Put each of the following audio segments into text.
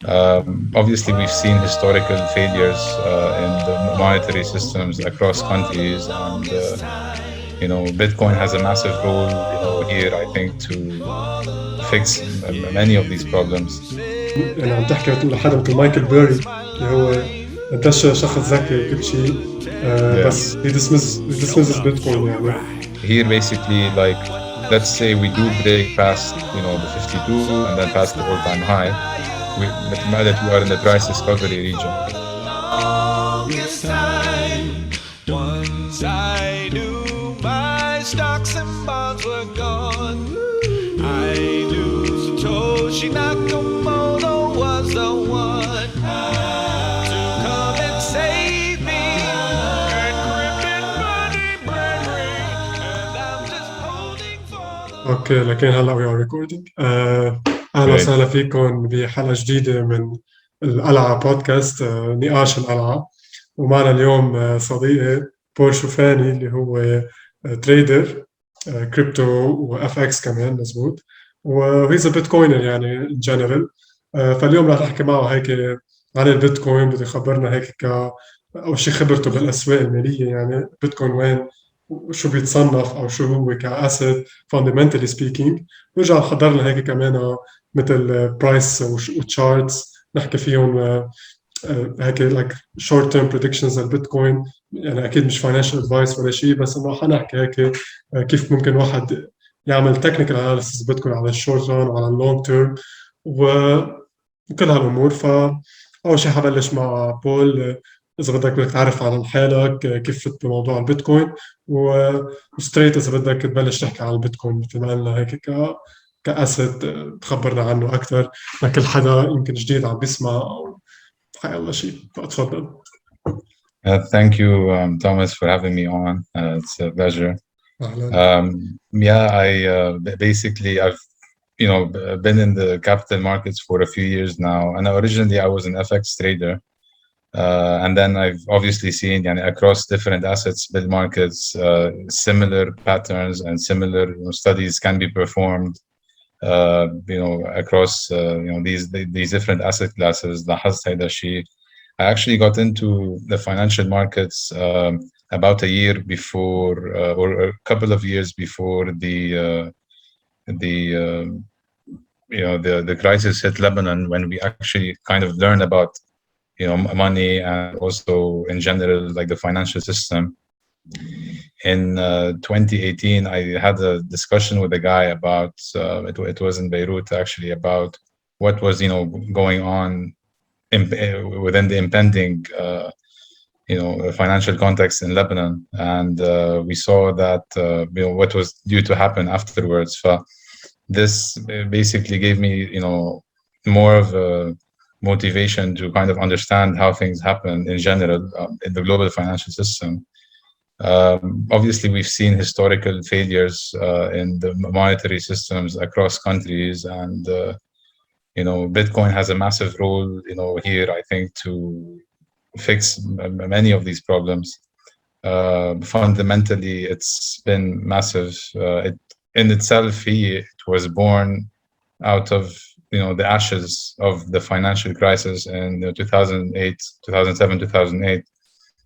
Obviously, we've seen historical failures in the monetary systems across countries, and Bitcoin has a massive role, here I think to fix many of these problems. يعني عم تحكي لحدا مثل مايكل بيري اللي هو قديش شخص ذكي وكل شيء. Yeah. بس he dismisses بيتكوين يعني. Here, basically, like, let's say we do break past, the 52 and then past the all-time high. Now that we are in the price discovery region. Once I knew my stocks and bonds were gone. I knew Satoshi Nakamoto was the one to come and save me. Encrypted money, memory, and I'm just holding for the. اوكي لكن هلا we are recording. اهلا Great. وسهلا فيكم بحلقة جديدة من القلعة بودكاست، نقاش القلعة. ومعنا اليوم صديقي بول شوفاني اللي هو تريدر كريبتو واف اكس كمان مزبوط، وهيز بيتكوينر يعني ان جنرال. فاليوم رح نحكي معه هيك عن البيتكوين، بده يخبرنا هيك اول شيء خبرته بالاسواق الماليه، يعني بيتكوين وين وشو بيتصنف او شو هو كاسيت فاندمنتالي سبيكينج. ورجع حضر لنا هيك كمان مثل برايس وتشارتس نحكي فيهم، هيك لايك شورت تيرم بريدكشنز للبيتكوين. يعني اكيد مش فاينانشال ادفايس ولا شيء، بس انه حنحكي هيك كيف ممكن واحد يعمل تكنيكال اناليسيس بيتكوين على الشورت ران وعلى اللونج تيرم وكل هالامور. فاول شيء حبلش مع بول، اذا بدك تعرف عن حالك، كيف فت بموضوع البيتكوين، وستريت اذا بدك تبلش تحكي عن البيتكوين مثل ما قلنا هيك كاسيت، تخبرنا عنه اكثر لكل حدا يمكن جديد عم بيسمع او حي الله شيء. فتفضل. Thank you, Thomas, for having me on. It's a pleasure. اهلا. Yeah, basically I've been in the capital markets for a few years now, and originally I was an FX trader, and then I've obviously seen across different assets, build markets, similar patterns and similar studies can be performed, across these different asset classes. لاحظت هيدا الشيء. I actually got into the financial markets about a year before, or a couple of years before the crisis hit Lebanon, when we actually kind of learned about money and also in general like the financial system. In 2018, I had a discussion with a guy about it was in Beirut actually, about what was going on within the impending financial context in Lebanon, and we saw that what was due to happen afterwards. This basically gave me more of a motivation to kind of understand how things happen in general in the global financial system. Obviously, we've seen historical failures in the monetary systems across countries, and Bitcoin has a massive role, here, I think, to fix many of these problems. Fundamentally, it's been massive. It in itself, it was born out of the ashes of the financial crisis in 2008, 2007, 2008,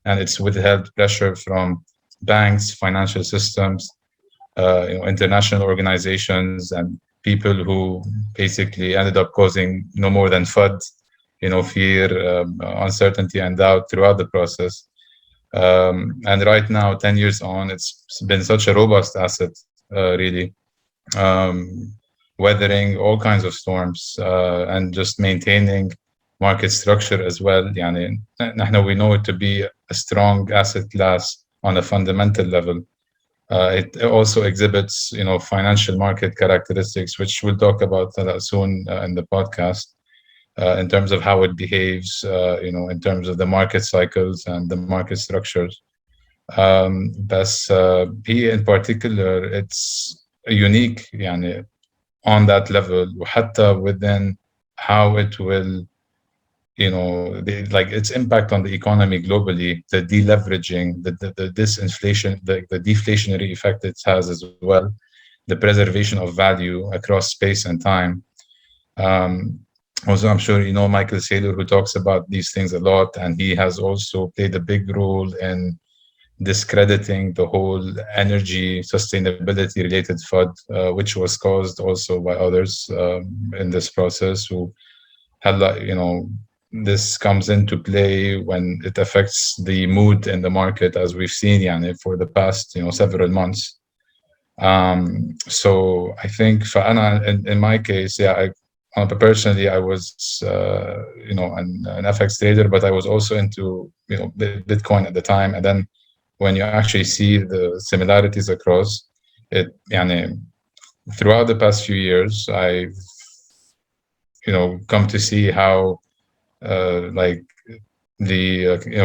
and it's withheld pressure from banks, financial systems, international organizations, and people who basically ended up causing no more than FUD, fear, uncertainty, and doubt throughout the process. And right now, 10 years on, it's been such a robust asset, really, weathering all kinds of storms and just maintaining market structure as well. We know it to be a strong asset class on a fundamental level. It also exhibits, financial market characteristics, which we'll talk about soon in the podcast, in terms of how it behaves, in terms of the market cycles and the market structures. But he in particular, it's unique, on that level, وحتى within how it will, like its impact on the economy globally, the deleveraging, the disinflation, the deflationary effect it has as well, the preservation of value across space and time. Also, I'm sure you know Michael Saylor, who talks about these things a lot, and he has also played a big role in discrediting the whole energy sustainability related FUD, which was caused also by others in this process. Who, you know, this comes into play when it affects the mood in the market, as we've seen, for the past, several months. So I think for Anna, in my case, personally, I was, an FX trader, but I was also into, Bitcoin at the time. And then when you actually see the similarities across it, throughout the past few years, I've, come to see how, the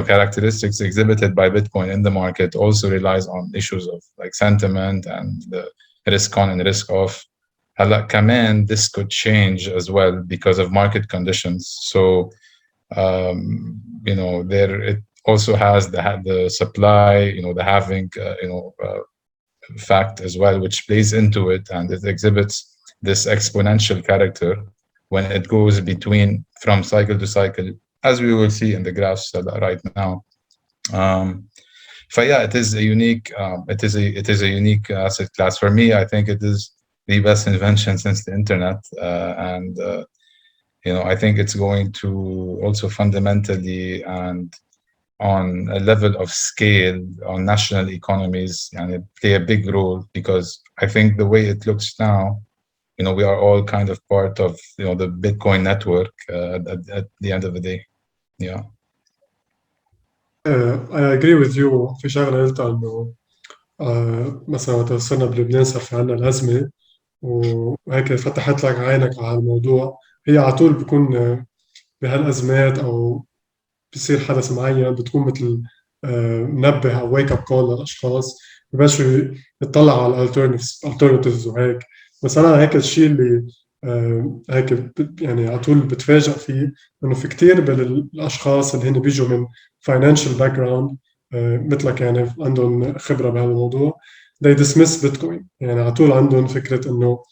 characteristics exhibited by Bitcoin in the market also relies on issues of like sentiment and the risk on and risk off. Command, this could change as well because of market conditions. So, there it also has the supply, the halving, fact as well, which plays into it, and it exhibits this exponential character when it goes from cycle to cycle, as we will see in the graphs right now. It is a unique, unique asset class. For me, I think it is the best invention since the internet, and I think it's going to also fundamentally and on a level of scale on national economies and play a big role, because I think the way it looks now, we are all kind of part of the Bitcoin network at the end of the day. Yeah. I agree with you. في شغلة قلتها إنه مثلا وقت وصلنا بلبنان صار في عنا الأزمة وهيك فتحت لك عينك على الموضوع. هي على طول بيكون بهالأزمات أو بيصير حدث معين بتكون مثل منبه أو wake up call للأشخاص ببلشوا يطلعوا على alternatives وهيك. بس أنا هيك الشيء اللي هيك على طول بتفاجأ فيه إنه في كتير من الأشخاص اللي هن بيجوا من financial background مثلك عندهم خبرة بهالموضوع they dismiss Bitcoin. على طول عندهم فكرة إنه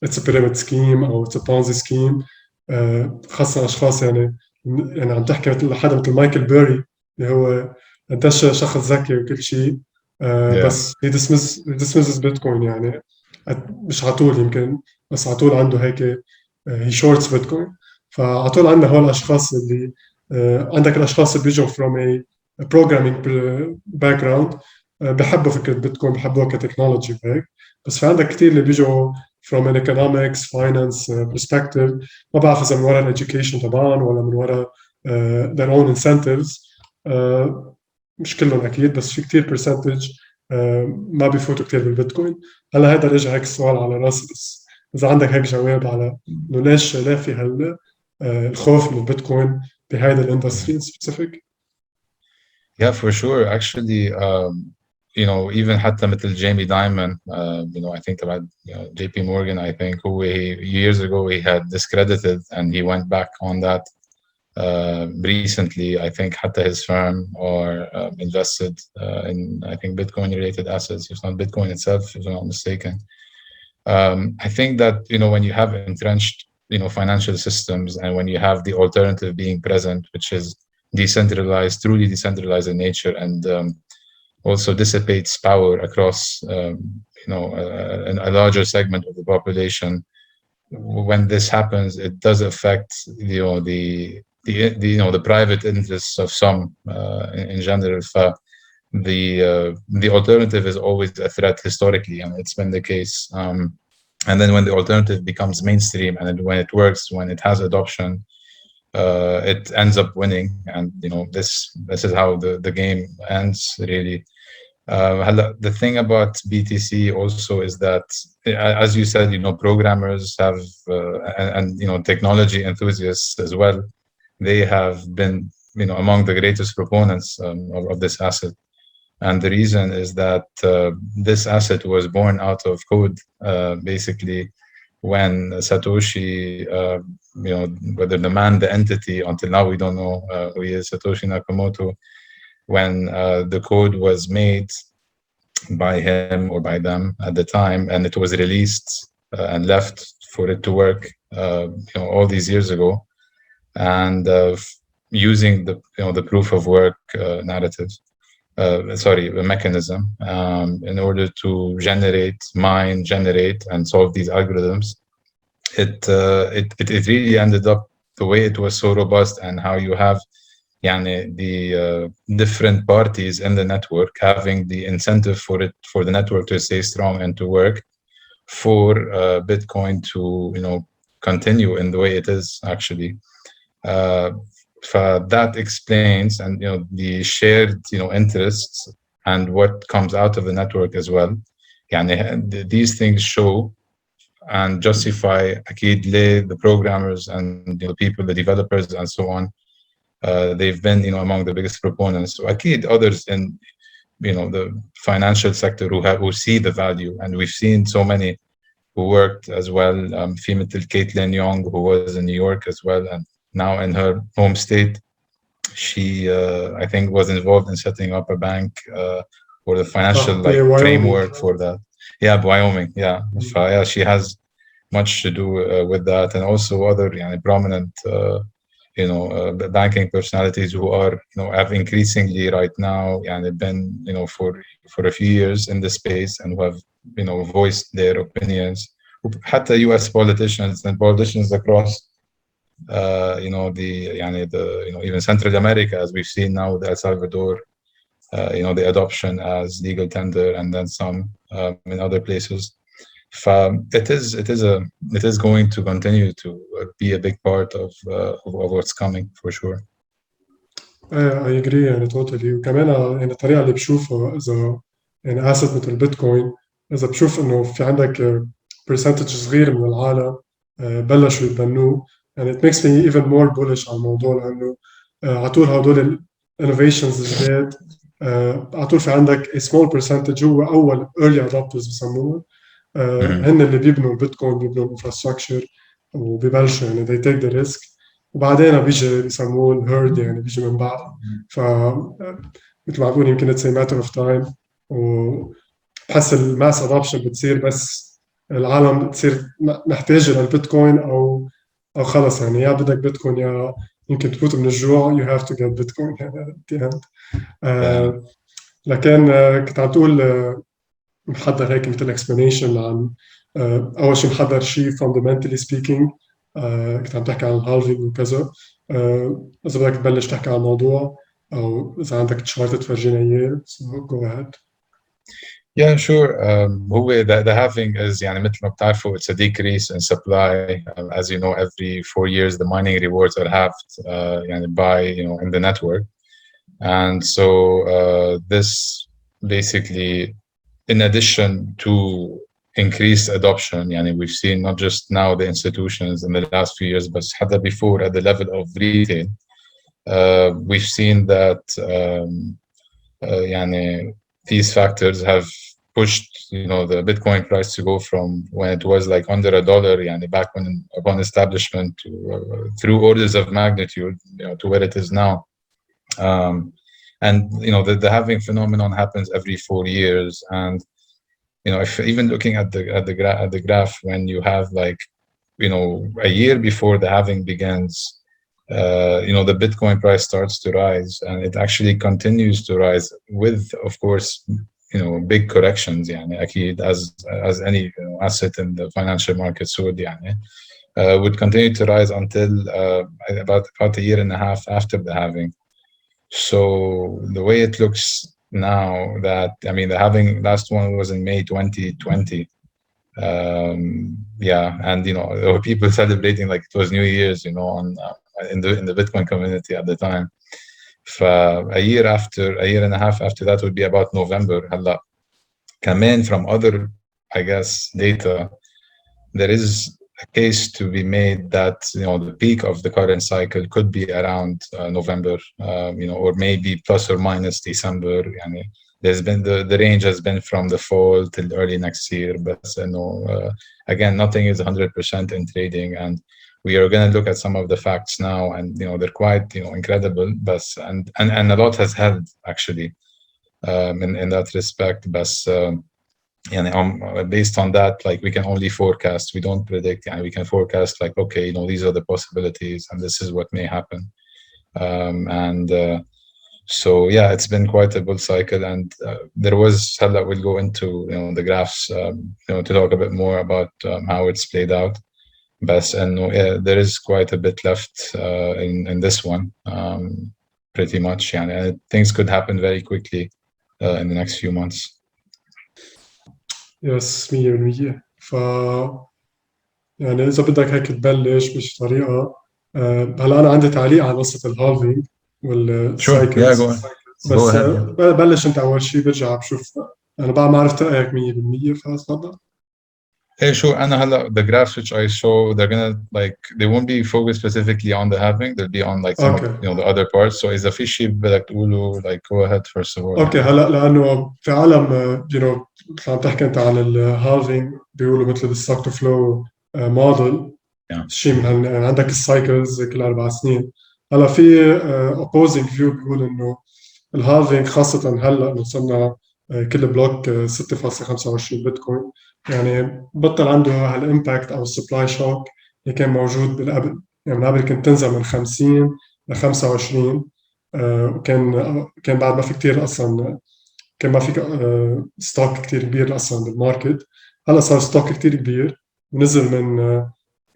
it's a pyramid scheme أو it's a Ponzi scheme. خاصة أشخاص عم تحكي لحدا مثل مايكل بيري اللي هو قديش شخص ذكي وكل شيء، بس he dismisses Bitcoin. مش على طول يمكن، بس على طول عنده هيك he shorts Bitcoin. فعلى طول عندنا هول الأشخاص اللي عندك الأشخاص اللي بيجوا from a programming background بحبوا فكرة بيتكوين، بحبوها كتكنولوجي وهيك. بس في عندك كتير اللي بيجوا from an economics finance perspective، ما بعرف إذا من وراء education طبعاً ولا من وراء their own incentives. مش كلهم أكيد، بس في كتير percentage ما بيفوتوا كتير بالبيتكوين. هلا هذا رجع هيك السؤال على راسي، بس إذا عندك هيك جواب على إنه ليش في الخوف من البيتكوين بهذا الاندستري specific. Yeah, for sure. Actually, even حتى مثل Jamie Dimon, I think about JP Morgan, I think, who years ago he had discredited, and he went back on that recently. I think حتى his firm or invested in, I think, Bitcoin-related assets, if not Bitcoin itself, if I'm not mistaken. I think that, when you have entrenched, financial systems, and when you have the alternative being present, which is decentralized, truly decentralized in nature, and also dissipates power across, a larger segment of the population. When this happens, it does affect, the private interests of some in general. The alternative is always a threat historically, and it's been the case. And then when the alternative becomes mainstream, and when it works, when it has adoption, it ends up winning. And this is how the game ends, really. The thing about BTC also is that, as you said, programmers have and technology enthusiasts as well, they have been among the greatest proponents of this asset. And the reason is that this asset was born out of code, basically, when Satoshi, whether the man, the entity, until now we don't know who he is, Satoshi Nakamoto, when the code was made by him or by them at the time, and it was released and left for it to work, all these years ago, and using the proof of work narrative. Mechanism in order to generate and solve these algorithms. It really ended up the way it was so robust, and how you have the different parties in the network having the incentive for the network to stay strong and to work for Bitcoin to continue in the way it is actually. That explains, and the shared interests and what comes out of the network as well. These things show and justify أكيد the programmers and the people, the developers and so on. They've been among the biggest proponents. So أكيد others in the financial sector who see the value, and we've seen so many who worked as well. Female Caitlin Young, who was in New York as well, and now in her home state, she I think was involved in setting up a bank or the financial framework for that. Wyoming. She has much to do with that, and also other prominent banking personalities who are have increasingly right now been for a few years in the space, and who have voiced their opinions. حتى US politicians and politicians across even Central America, as we've seen now with El Salvador, the adoption as legal tender, and then some in other places. It is going to continue to be a big part of what's coming for sure. I agree totally. وكمان الطريقة اللي بشوفها إذا asset مثل البيتكوين، إذا بشوف إنه في عندك percentage صغير من العالم بلشوا يتبنوه، it makes me even more bullish على الموضوع، لأنه على طول هدول innovations الجداد على طول في عندك a small percentage هو أول early adopters بسموه، هن اللي بيبنوا البيتكوين، بيبنوا الانفراستراكشر وبيبلشوا they take the risk، وبعدين بيجي بيسموه الهيرد بيجي من بعد. مثل ما بقول يمكن it's a matter of time، وبحس الماس adoption بتصير بس العالم بتصير محتاجة للبيتكوين أو خلص يا بدك بيتكوين يا يمكن تموت من الجوع you have to get Bitcoin at the end. لكن كنت عم تقول محضر هيك مثل explanation عن أول شيء محضر شيء fundamentally speaking، كنت عم تحكي عن الهالفينج وكذا. إذا بدك تبلش تحكي عن الموضوع أو إذا عندك شغلات تفرجينا إياه so go ahead. Yeah, sure. هو the halving is مثل ما بتعرفوا it's a decrease in supply. As you know, every 4 years the mining rewards are halved by in the network, and so this basically, in addition to increased adoption, we've seen not just now the institutions in the last few years, but حتى before at the level of retail, we've seen that these factors have pushed the Bitcoin price to go from when it was like under $1 back when upon establishment to through orders of magnitude to where it is now. And the halving phenomenon happens every 4 years, and if even looking at the graph, when you have a year before the halving begins, the Bitcoin price starts to rise, and it actually continues to rise with, of course, big corrections أكيد as any asset in the financial markets would continue to rise until about a year and a half after the halving. So the way it looks now, that the halving last one was in May 2020, and there were people celebrating like it was New Year's in the Bitcoin community at the time. A year and a half after that would be about November. هلا كمان from other data, there is a case to be made that the peak of the current cycle could be around November, or maybe plus or minus December. There's been the range has been from the fall till early next year, but again, nothing is 100% in trading, and we are going to look at some of the facts now, and they're quite incredible, but and a lot has held actually in that respect. But يعني based on that, like we can only forecast, we don't predict. Yani we can forecast like, okay, you know, these are the possibilities and this is what may happen. So yeah, it's been quite a bull cycle, and there was, we'll go into, you know, the graphs, you know, to talk a bit more about how it's played out. But yeah, there is quite a bit left in this one, pretty much. Yeah, and things could happen very quickly in the next few months. يس 100%. يعني إذا بدك هيك تبلش بش طريقة، هلا أنا عندي تعليق على قصة الهالفينج والسايكلز. Sure. Yeah, go بس ahead. بلش أنت أول شيء، برجع بشوف. أنا بعد ما عرفت رأيك 100%، فتفضل. Hey, sure. And the graphs which I show, they're gonna, like, they won't be focused specifically on the halving. They'll be on like some of, you know, the other parts. So is a fishy بدك تقوله, like, go ahead first of all. اوكي. هلا لانه في عالم مثل عم تحكي انت عن الهالفينج، بيقولوا مثل الستوك تو فلو موديل، شيء من عندك السايكلز كل 4 سنين. هلا في اوبوزنج فيو بيقول انه الهالفينج خاصه هلا انه صرنا كل بلوك 6.25 بيتكوين، يعني بطل عنده هالامباكت او السبلاي شوك اللي كان موجود بالقبل. يعني من قبل كنت تنزل من 50 ل 25، وكان بعد ما في كتير اصلا، كان ما في ستوك كتير كبير اصلا بالماركت. هلا صار ستوك كتير كبير، ونزل من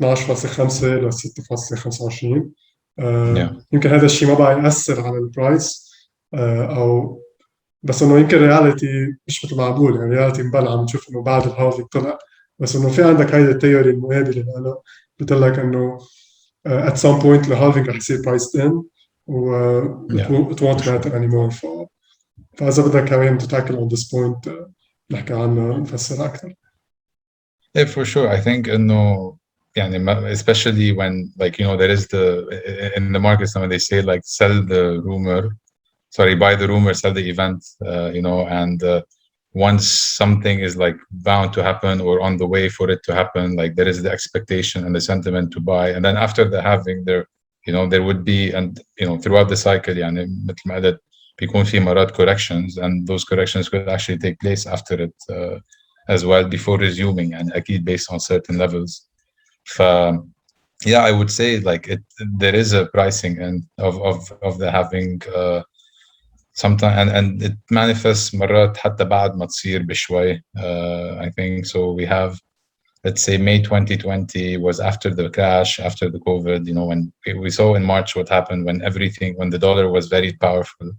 12.5 ل 6.25. يمكن هذا الشيء ما بقى يأثر على البرايس، او بس انه يمكن رياليتي مش مثل ما بقول. يعني رياليتي مبلع، عم نشوف انه بعد الهالفينج طلع، بس انه في عندك هيدي التيوري المقابله اللي بتقول لك انه at some point الهالفينج رح يصير priced in و it won't matter anymore. فإذا بدك كمان تتاكل on this point نحكي عنه نفسر أكثر. Yeah, for sure. I think يعني especially when, like, you know, there is in the markets when they say like sell the rumor, buy the rumor, sell the event, you know, and once something is like bound to happen or on the way for it to happen, like there is the expectation and the sentiment to buy, and then after the halving there, you know, there would be, and you know, throughout the cycle يعني مثل ما قلت بيكون في مرات corrections, and those corrections could actually take place after it as well before resuming, and أكيد based on certain levels. Yeah, I would say like there is a pricing end of the halving sometimes, and it manifests مرات حتى بعد ما تصير بشوي. I think so. We have, let's say, May 2020 was after the crash, after the COVID, you know, when we saw in March what happened when the dollar was very powerful.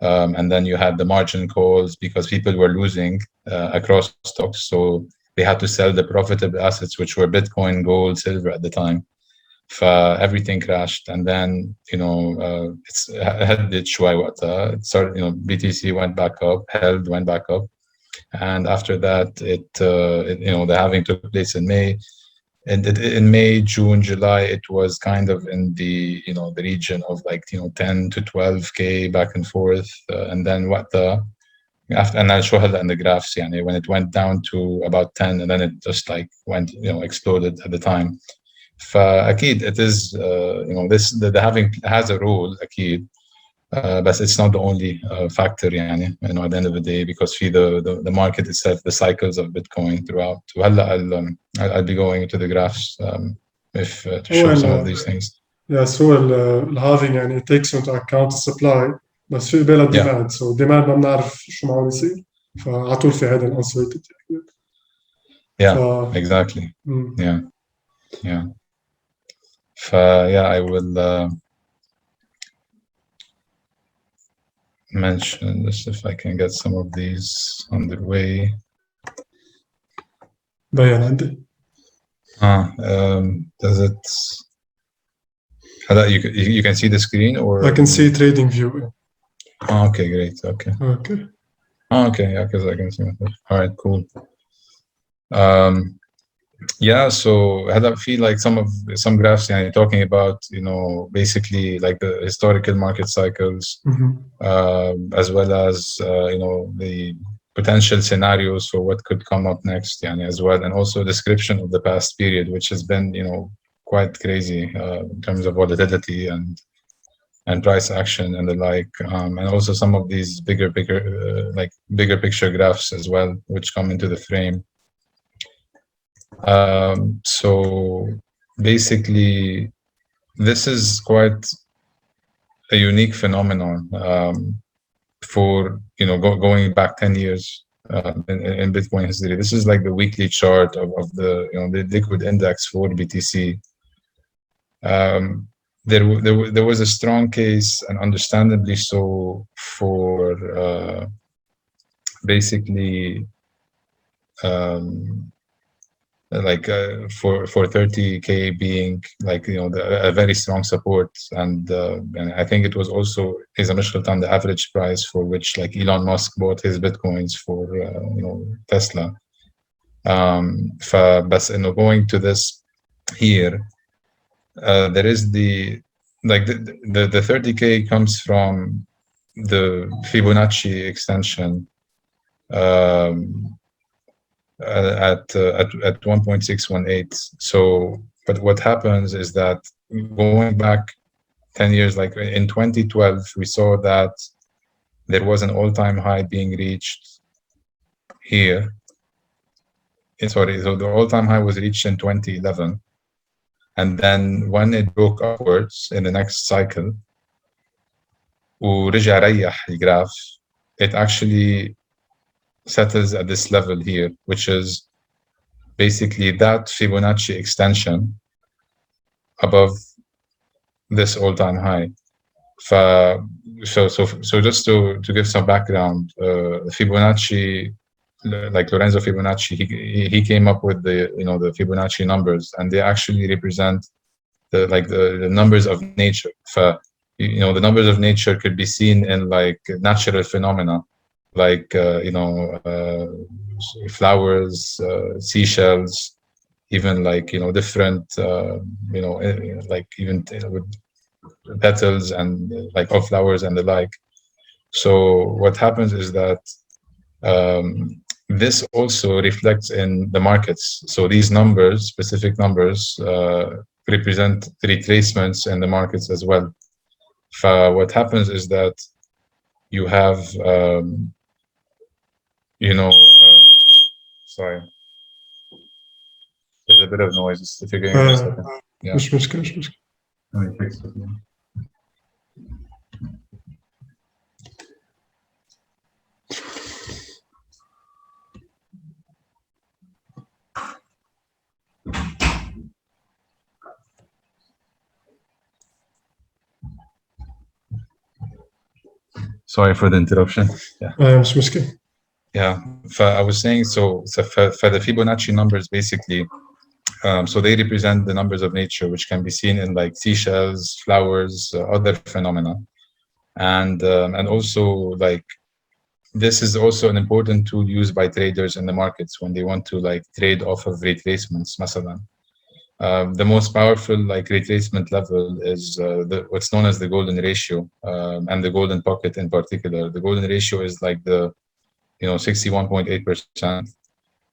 And then you had the margin calls because people were losing across stocks. So they had to sell the profitable assets, which were Bitcoin, gold, silver at the time. Everything crashed. And then, you know, it's headed شوي وقتها. It started, you know, BTC went back up, went back up. And after that, it you know, the halving took place in May. And in May, June, July, it was kind of in the, you know, the region of like, you know, 10 to 12K back and forth. And then and I'll show her in the graphs, يعني, when it went down to about 10, and then it just like went, you know, exploded at the time. فأكيد it is, you know, the halving has a role أكيد. But it's not the only factor, يعني, you know, at the end of the day, because the market itself, the cycles of Bitcoin throughout. I'll be going into the graphs if to show some of these things. Yes, هو الهالفينج يعني it takes into account the supply، بس في بالها demand. So demand ما بنعرف شو معه يصير، فعلى طول في هذا الانسرتينتي. Yeah, exactly. Yeah. Yeah, I will mention this if I can get some of these underway. بيان عندي. Does it? You can see the screen, or I can see trading view. Okay, great. Okay. Okay, yeah, because I can see myself. All right, cool. Yeah, so I feel like some graphs, yeah, talking about, you know, basically like the historical market cycles, as well as you know, the potential scenarios for what could come up next, yeah, as well, and also a description of the past period, which has been, you know, quite crazy in terms of volatility and price action and the like, and also some of these bigger picture graphs as well, which come into the frame. So basically, this is quite a unique phenomenon for going back 10 years in Bitcoin history. This is like the weekly chart of the the liquid index for BTC. There was a strong case, and understandably so, for basically for 30K being a very strong support, and I think it was also the average price for which Elon Musk bought his bitcoins for Tesla. But going to this here, there is the 30K comes from the Fibonacci extension at 1.618. So, but what happens is that going back 10 years, like in 2012, we saw that there was an all-time high being reached here. So the all-time high was reached in 2011. And then when it broke upwards in the next cycle, ورجع ريح الجراف, it actually settles at this level here, which is basically that Fibonacci extension above this all-time high. So just to give some background, Fibonacci, like Lorenzo Fibonacci, he came up with the the Fibonacci numbers, and they actually represent the numbers of nature. The numbers of nature could be seen in natural phenomena, flowers, seashells, even different even with petals and of flowers and the like. So what happens is that this also reflects in the markets. So these numbers, specific numbers, represent retracements in the markets as well. What happens is that you have sorry, there's a bit of noise. If you're getting a second. Yeah. مش مشكلة. Let me fix it. Sorry for the interruption. Yeah. مش مشكلة. Yeah. I was saying, so for the Fibonacci numbers, basically, so they represent the numbers of nature, which can be seen in seashells, flowers, other phenomena, and also this is also an important tool used by traders in the markets when they want to trade off of retracements. Masalan, the most powerful retracement level is what's known as the golden ratio, and the golden pocket in particular. The golden ratio is the 61.8%,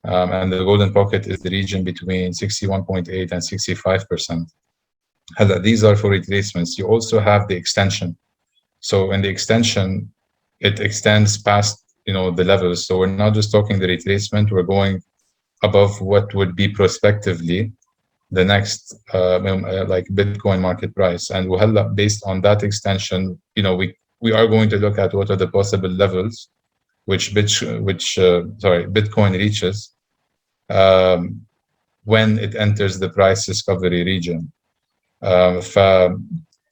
and the golden pocket is the region between 61.8 and 65%. These are for retracements. You also have the extension. So in the extension, it extends past the levels. So we're not just talking the retracement, we're going above what would be prospectively the next Bitcoin market price. And based on that extension, we are going to look at what are the possible levels which Bitcoin reaches when it enters the price discovery region.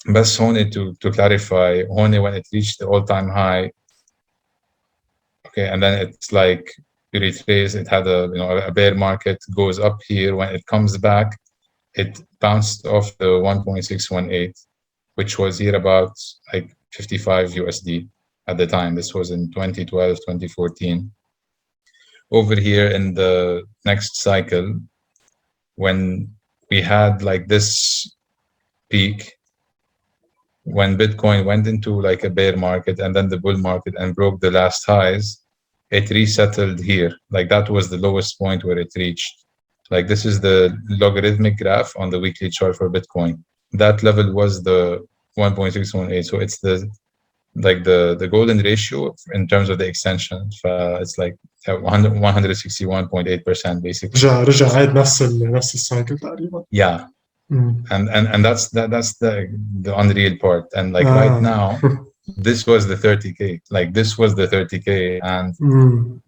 بس هون to clarify, هون when it reached the all-time high, okay, and then it's you retrace, it had a bear market, goes up here. When it comes back, it bounced off the 1.618, which was here about 55 USD at the time. This was in 2012, 2014. Over here in the next cycle, when we had this peak, when Bitcoin went into a bear market and then the bull market and broke the last highs, it resettled here. That was the lowest point where it reached. This is the logarithmic graph on the weekly chart for Bitcoin. That level was the 1.618. So it's the golden ratio in terms of the extension. It's like 161.8% basically. رجع عاد نفس السايكل تقريبا. Yeah. And that's the unreal part. And like right now, this was the 30K. Like this was the 30K, and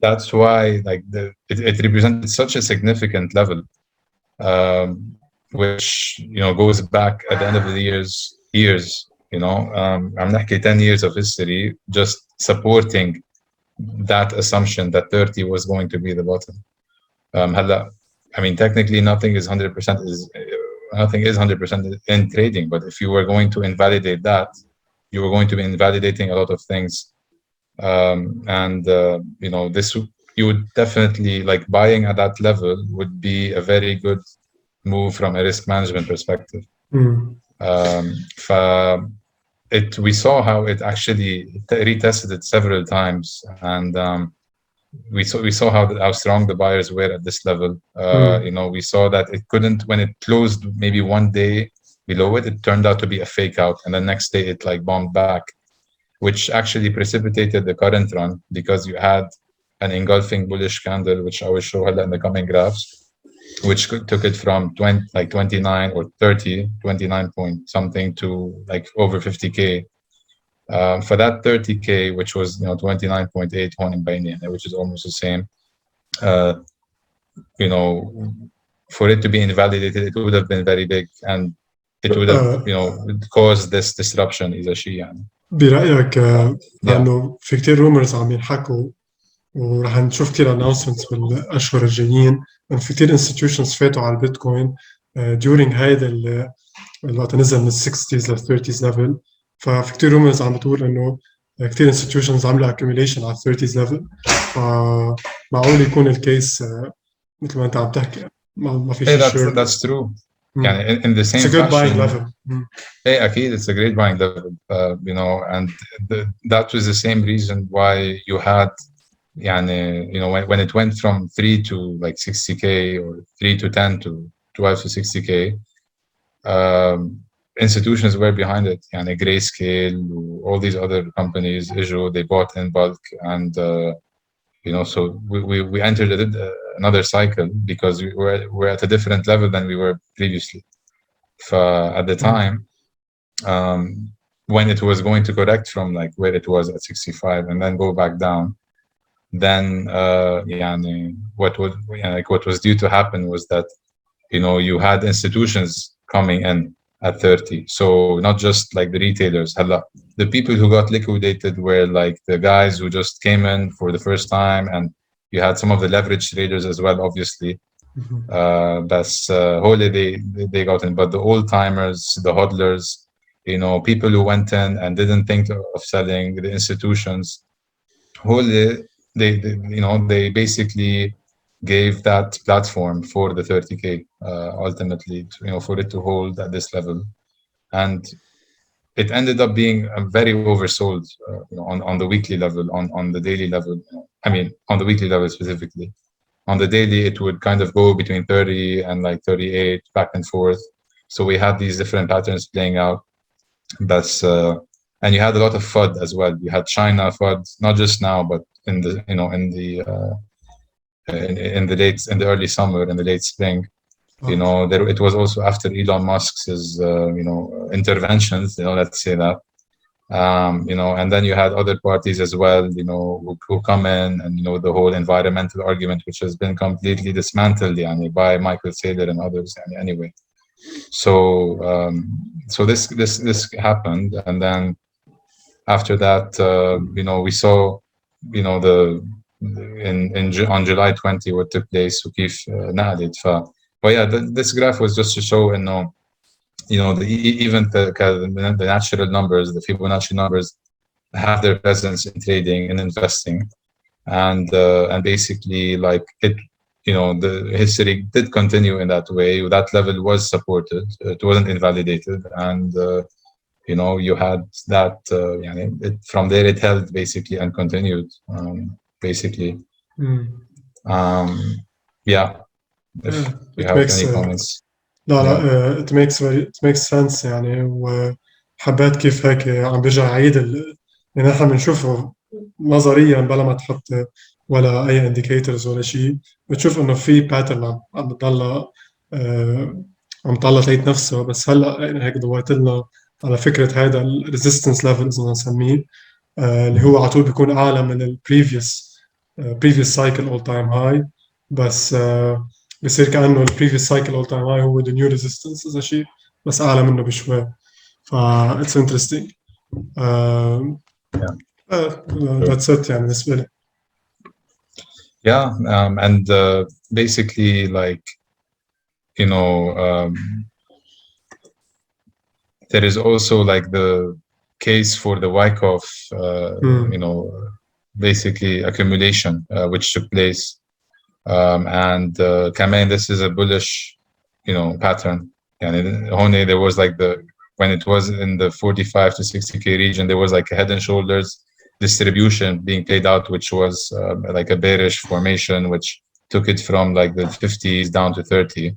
that's why like it represented such a significant level, which goes back at the end of the years. I'm نحكي 10 years of history just supporting that assumption that 30 was going to be the bottom. هلا, I mean, technically nothing is 100% in trading, but if you were going to invalidate that, you were going to be invalidating a lot of things. This, you would definitely, like, buying at that level would be a very good move from a risk management perspective. We saw how it actually retested it several times, and we saw how strong the buyers were at this level. We saw that it couldn't, when it closed maybe one day below it turned out to be a fake out, and the next day it like bombed back, which actually precipitated the current run, because you had an engulfing bullish candle, which I will show in the coming graphs, which took it from 29 or 29 point something to like over 50K. For that 30K, which was 29.8 honing binary, which is almost the same, for it to be invalidated, it would have been very big, and it would have caused this disruption. إذا شيء يعني. برأيك لأنه في كتير رومرز عم ينحكوا ورح نشوف كتير announcements بالأشهر الجايين، إن في كتير institutions فاتوا على البيتكوين during هيدا الوقت نزل من 60s ل 30s level. ففي كتير رومرز عم بتقول إنه كتير institutions عملوا accumulation على 30s level، فمعقول يكون الكيس مثل ما أنت عم تحكي ما في شيء. That's true. يعني in the same it's a good fashion, buying level. أكيد it's a great buying level. And that was the same reason why you had when it went from 3 to like 60K or 3 to 10 to 12 to 60K, institutions were behind it. Grayscale, all these other companies, they bought in bulk, and so we entered another cycle because we're at a different level than we were previously. At the time, when it was going to correct from like where it was at 65 and then go back down, then what was due to happen was that you had institutions coming in at 30. So not just like the retailers. The people who got liquidated were like the guys who just came in for the first time, and you had some of the leverage traders as well, obviously. That's wholly they got in, but the old timers, the hodlers, people who went in and didn't think of selling, the institutions, wholly they basically gave that platform for the 30K ultimately, for it to hold at this level, and it ended up being very oversold on the weekly level, on the daily level. I mean, on the weekly level specifically. On the daily, it would kind of go between 30 and like 38 back and forth. So we had these different patterns playing out. And you had a lot of FUD as well. You had China FUD, not just now, but in the early summer, in the late spring. It was also after Elon Musk's interventions, let's say that. And then you had other parties as well, who come in, and the whole environmental argument, which has been completely dismantled by Michael Saylor and others. Anyway, so this happened, and then after that, we saw, on July 20 what took place, وكيف نقلت. But yeah, this graph was just to show, even the natural numbers, the Fibonacci numbers, have their presence in trading and investing, and basically, like it, the history did continue in that way. That level was supported; it wasn't invalidated, and you had that. From there, it held basically and continued, basically. Yeah. If you have any comments. لا it makes sense حبيت كيف هيك عم بيرجع يعيد يعني نحن بنشوفه نظريا بلا ما تحط ولا أي indicators ولا شيء، بتشوف إنه في باترن عم بتضلها عم تطلع تعيد نفسها. بس هلا يعني هيك ضويت لنا على فكرة هذا الريزيستنس ليفلز بدنا نسميه، اللي هو على طول بيكون أعلى من البريفيوس previous cycle all time high. بس بصير كأنه البريفيوس cycle all time high هو the new resistance إذا شيء، بس أعلى منه بشوي. ف it's interesting. Yeah. That's it يعني بالنسبة لي. Yeah, and basically, like, you know, there is also like the case for the Wyckoff, you know, basically accumulation, which took place. And كمان this is a bullish, you know, pattern. يعني هون there was like when it was in the 45 to 60K region, there was like a head and shoulders distribution being played out, which was like a bearish formation, which took it from like the 50s down to 30.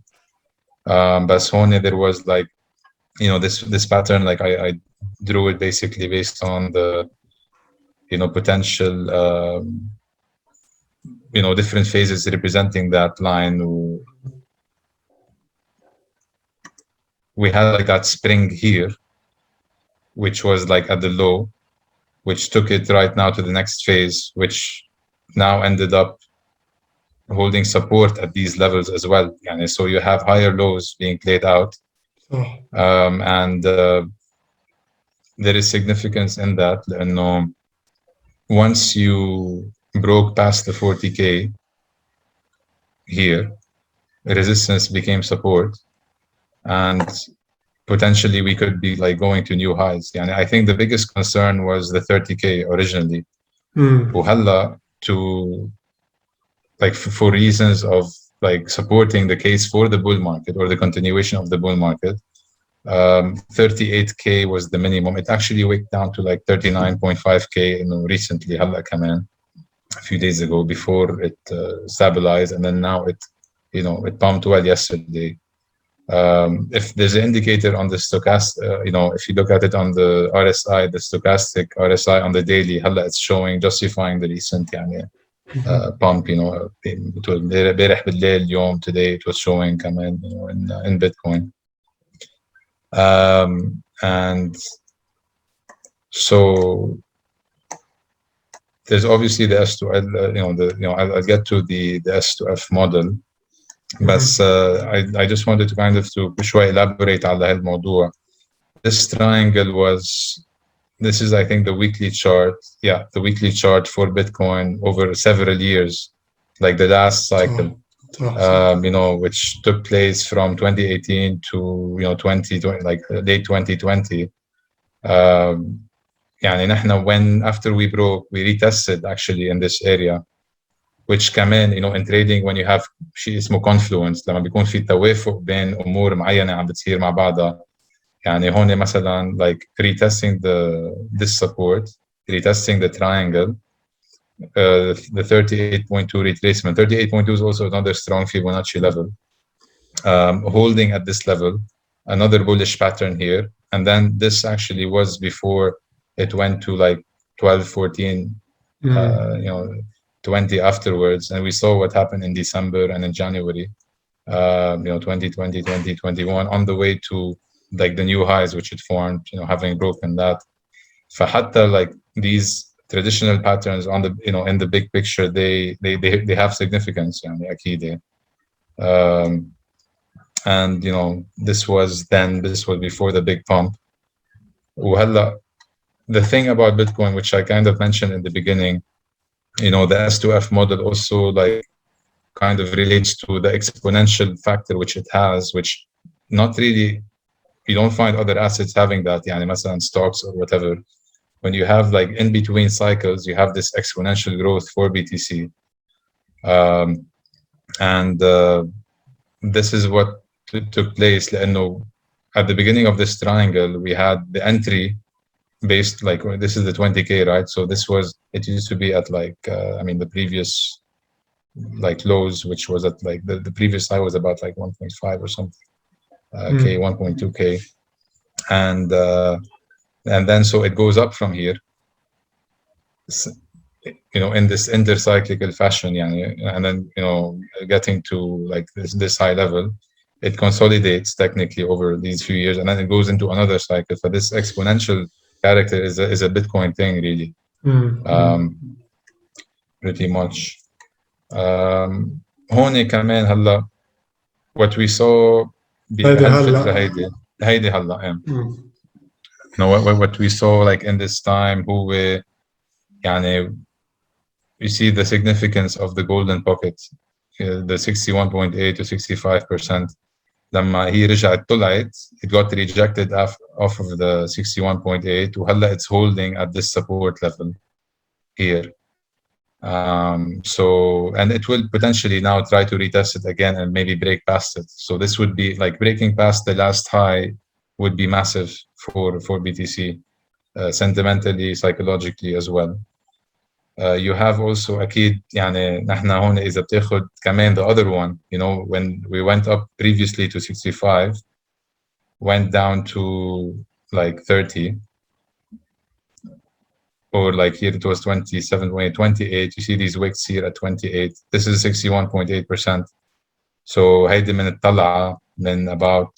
But هون there was like, you know, this pattern, like I drew it basically based on the, you know, potential, you know, different phases representing that line. We had like that spring here, which was like at the low, which took it right now to the next phase, which now ended up holding support at these levels as well. And so you have higher lows being played out. And there is significance in that. And once you broke past the 40K here, resistance became support, and potentially we could be like going to new highs. And I think the biggest concern was the 30K originally. وهلا to like for reasons of like supporting the case for the bull market or the continuation of the bull market, 38K was the minimum. It actually went down to like 39.5K, you know, recently, هلا كمان, a few days ago, before it stabilized, and then now it, you know, it pumped well yesterday. If there's an indicator on the stochastic, you know, if you look at it on the RSI, the stochastic RSI on the daily, هلا it's showing, justifying the recent يعني pump, you know, it was امبارح بالليل اليوم, today it was showing كمان, you know, in Bitcoin. And so there's obviously the S2L, you know, I'll get to the S2F model. But I just wanted to kind of to شوي elaborate على هالموضوع. This triangle was, this is I think the weekly chart. Yeah, the weekly chart for Bitcoin over several years, like the last cycle, you know, which took place from 2018 to, you know, 2020, like late 2020. يعني نحن when after we broke, we retested actually in this area, which كمان, you know, in trading when you have شيء اسمه confluence, لما بيكون في توافق بين أمور معينة عم بتصير مع بعضها. يعني هون مثلا like retesting this support, retesting the triangle, the 38.2 retracement. 38.2 is also another strong Fibonacci level, holding at this level, another bullish pattern here. And then this actually was before it went to like 12, 14, you know, 20 afterwards. And we saw what happened in December and in January, you know, 2020, 2021, on the way to like the new highs, which it formed, you know, having broken that. فحتى like these traditional patterns on the, you know, in the big picture, they have significance, يعني أكيد. And you know, this was before the big pump. وهلا the thing about Bitcoin, which I kind of mentioned in the beginning, you know, the S2F model also like kind of relates to the exponential factor which it has, which not really, you don't find other assets having that, يعني مثلا stocks or whatever. When you have like in between cycles, you have this exponential growth for BTC. And this is what took place. لأنه at the beginning of this triangle, we had the entry based, like, this is the 20K, right? So it used to be at like, I mean, the previous like lows, which was at like, the previous high was about like 1.5 or something, K, 1.2K. And and then so it goes up from here, you know, in this intercyclical fashion, and then, you know, getting to like this high level, it consolidates technically over these few years, and then it goes into another cycle. So this exponential character is a Bitcoin thing, really. Pretty much. هون كمان هلا what we saw بهالفترة هيدي هلا you know, what we saw like in this time هو يعني you see the significance of the golden pocket, the 61.8 to 65%. لما هي رجعت طلعت, it got rejected off of the 61.8 وهلا it's holding at this support level here. So, and it will potentially now try to retest it again and maybe break past it. So this would be like breaking past the last high would be massive for BTC, sentimentally, psychologically as well. You have also أكيد يعني نحن هون إذا بتاخد كمان the other one, you know, when we went up previously to 65, went down to like 30, or like here it was 27, 28, you see these wicks here at 28. This is 61.8%. So هيدي من الطلعة من about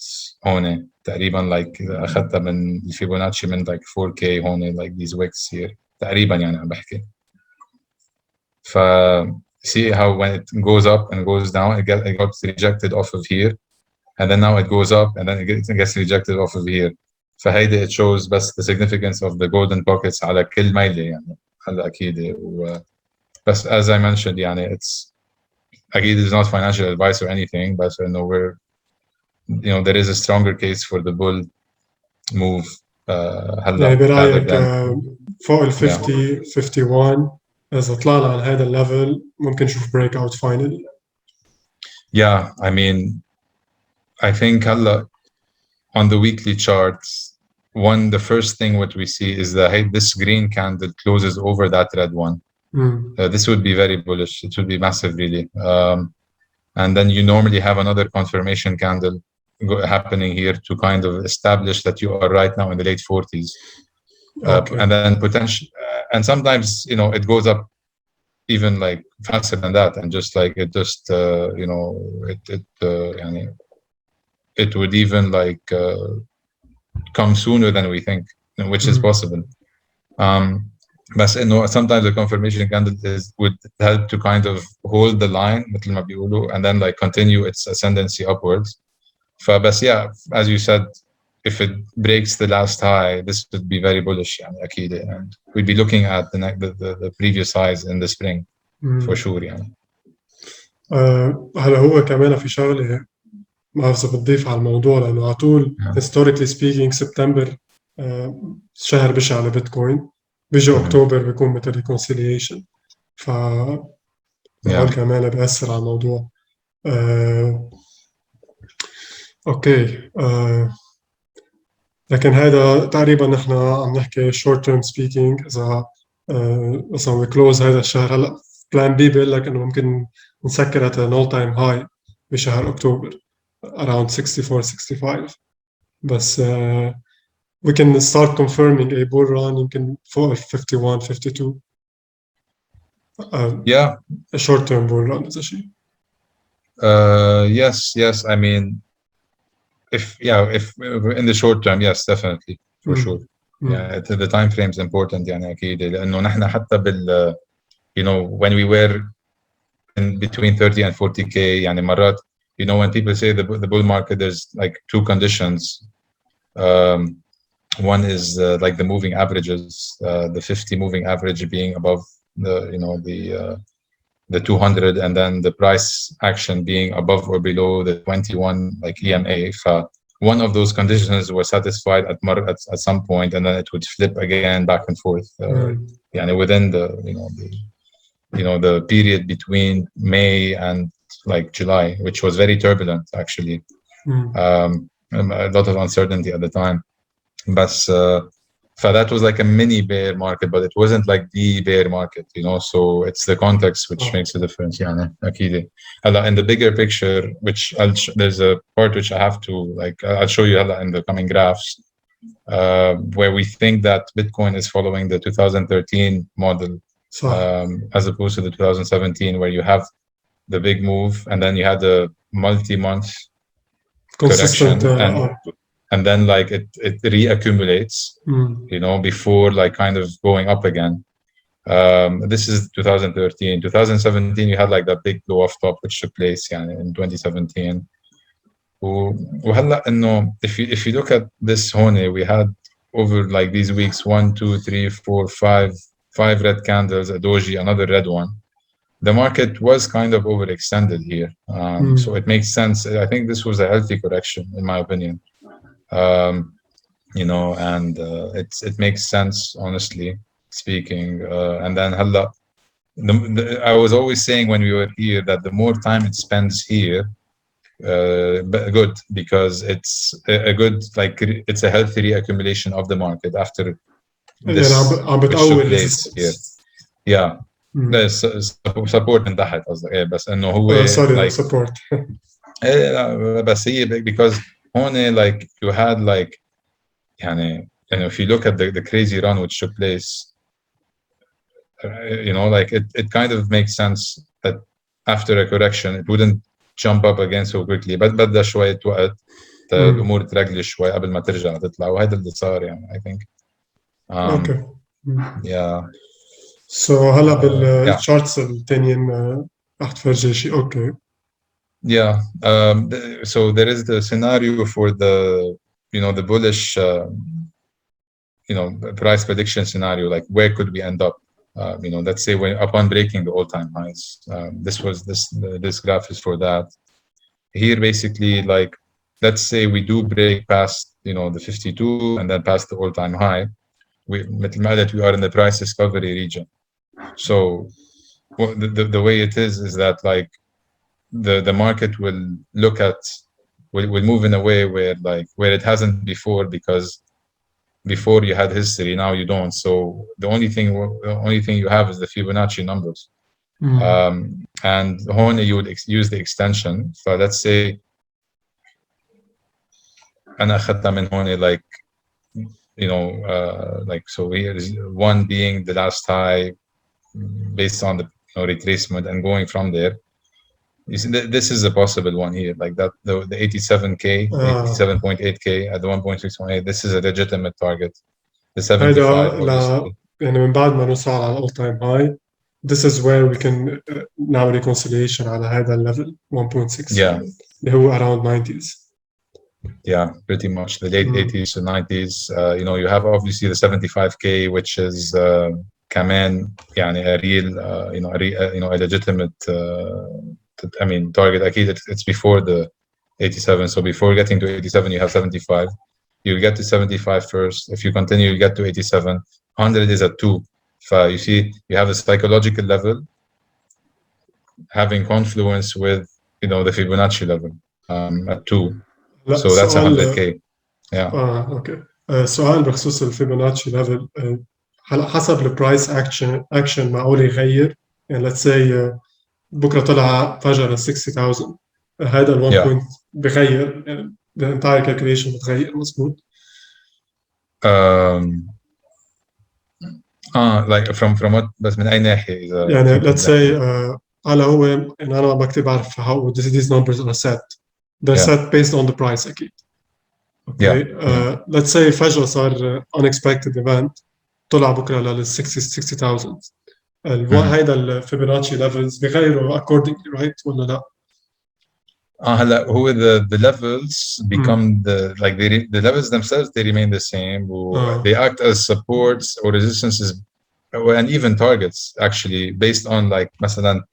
هون تقريبا like أخذتها من الفيبوناتشي من like 4K هون like these wicks here تقريبا يعني عم بحكي. See how when it goes up and goes down, it gets rejected off of here, and then now it goes up and then it gets rejected off of here. فهيدا it shows بس the significance of the golden pockets على كل ميلة يعني هلا أكيد. بس as I mentioned يعني it's أكيد it's not financial advice or anything, but you know there is a stronger case for the bull move هلا. يعني برأيك فوق ال 50 51 إذا طلعنا على هذا الليفل ممكن نشوف break out finally. Yeah, I mean, I think هلا on the weekly charts, the first thing what we see is that hey, this green candle closes over that red one. This would be very bullish. It would be massive, really. And then you normally have another confirmation candle happening here to kind of establish that you are right now in the late 40s. Okay. And then potentially, and sometimes, you know, it goes up even like faster than that, and just like it just, you know, it would even like come sooner than we think, which is possible. But you know, sometimes the confirmation candle would help to kind of hold the line, مثل ما بيقولوا, and then like continue its ascendancy upwards. But yeah, as you said, if it breaks the last high, this would be very bullish, يعني أكيد, and we'd be looking at the previous highs in the spring for sure يعني. هلا هو كمان في شغلة ما بعرف إذا بتضيف على الموضوع, لأنه على طول historically speaking سبتمبر شهر بشع على بيتكوين, بيجي أكتوبر بيكون مثل reconciliation, هول كمان بيأثر على الموضوع. أوكي, لكن هذا تقريبا نحن عم نحكي short term speaking. إذا مثلا we close هذا الشهر هلا, plan B بيقول لك إنه ممكن نسكر at an all time high بشهر أكتوبر around 64-65, بس we can start confirming a bull run يمكن فوق 51-52. Yeah, a short term bull run is a شيء. Yes, I mean, if in the short term, yes, definitely, for sure. Yeah, the time frame is important يعني أكيد, لأنه نحن حتى بال you know, when we were in between 30 and 40K يعني مرات, you know, when people say the bull market, there's like two conditions. One is like the moving averages, the 50 moving average being above the, you know, the 200, and then the price action being above or below the 21 like EMA. One of those conditions was satisfied at some point, and then it would flip again back and forth. يعني within the the period between May and like July, which was very turbulent actually. A lot of uncertainty at the time. But so that was like a mini bear market, but it wasn't like the bear market, you know. So it's the context which makes a difference. يعني أكيد. هلا in the bigger picture, which there's a part which I have to like I'll show you هلا in the coming graphs. where we think that Bitcoin is following the 2013 model, as opposed to the 2017, where you have the big move and then you had a multi-month correction, and then like it reaccumulates, before like kind of going up again. This is 2013. 2017, you had like that big blow off top which took place in 2017. وهلا انه if you look at this هون, we had over like these weeks 1, 2, 3, 4, 5 red candles, a doji, another red one. The market was kind of overextended here, so it makes sense. I think this was a healthy correction, in my opinion. And it makes sense, honestly speaking. And then I was always saying when we were here that the more time it spends here, good, because it's a good, like it's a healthy reaccumulation of the market after this took place here. Yeah. support من تحت قصدك بس انه هو sorry support بس هي because هون like you had like if you look at the crazy run which took place, like it kind of makes sense that after a correction it wouldn't jump up again so quickly, but بدها شوية وقت الأمور ترجل شوي قبل ما ترجع تطلع، وهذا اللي صار I think. Okay. Yeah. So هلا بالcharts التانيين رح تفرجي شيء. Okay. Yeah. So there is the scenario for the the bullish price prediction scenario, like where could we end up? Let's say when upon breaking the all-time highs. This graph is for that. Here basically, like let's say we do break past the 52 and then past the all-time high. مثل ما قلت we are in the price discovery region. So the way it is that like the market will will move in a way where it hasn't before, because before you had history, now you don't. So the only thing you have is the Fibonacci numbers. And هون you would use the extension. So let's say أنا أخذتها من هون like like so here is 1 being the last high based on the retracement, and going from there. You see, this is a possible one here, like that the 87k, 87.8k at the 1.618. This is a legitimate target. The 75. من بعد ما نوصل على all time high, this is where we can now reconciliation على هذا level 1.6. Yeah. اللي هو around 90s. Yeah, pretty much the late 80s to 90s. You have obviously the 75k, which is كمان a real a legitimate target. أكيد it's before the 87. So before getting to 87, you have 75. You get to 75 first. If you continue, you get to 87. 100 is at 2. So you see, you have a psychological level having confluence with the Fibonacci level at 2. So that's 100k. Yeah. Okay. سؤال بخصوص الفيبوناتشي ليفل. حسب البرايس اكشن معقول يغير؟ let's say بكره طلع فجأة ل 60,000، هذا ال 1 point بغير the entire calculation بتغير. مظبوط. like from what بس من أي ناحية إذا let's say هلا هو أنا ما بكتب بعرف how these numbers are set. They're set based on the price أكيد. Okay. Let's say فجأة صار unexpected event طلع بكرة لل 60,000. هيدا الفيبوناتشي levels بيغيروا accordingly, right ولا لا؟ هلا هو the levels become the levels themselves, they remain the same. They act as supports or resistances and even targets actually based on like مثلا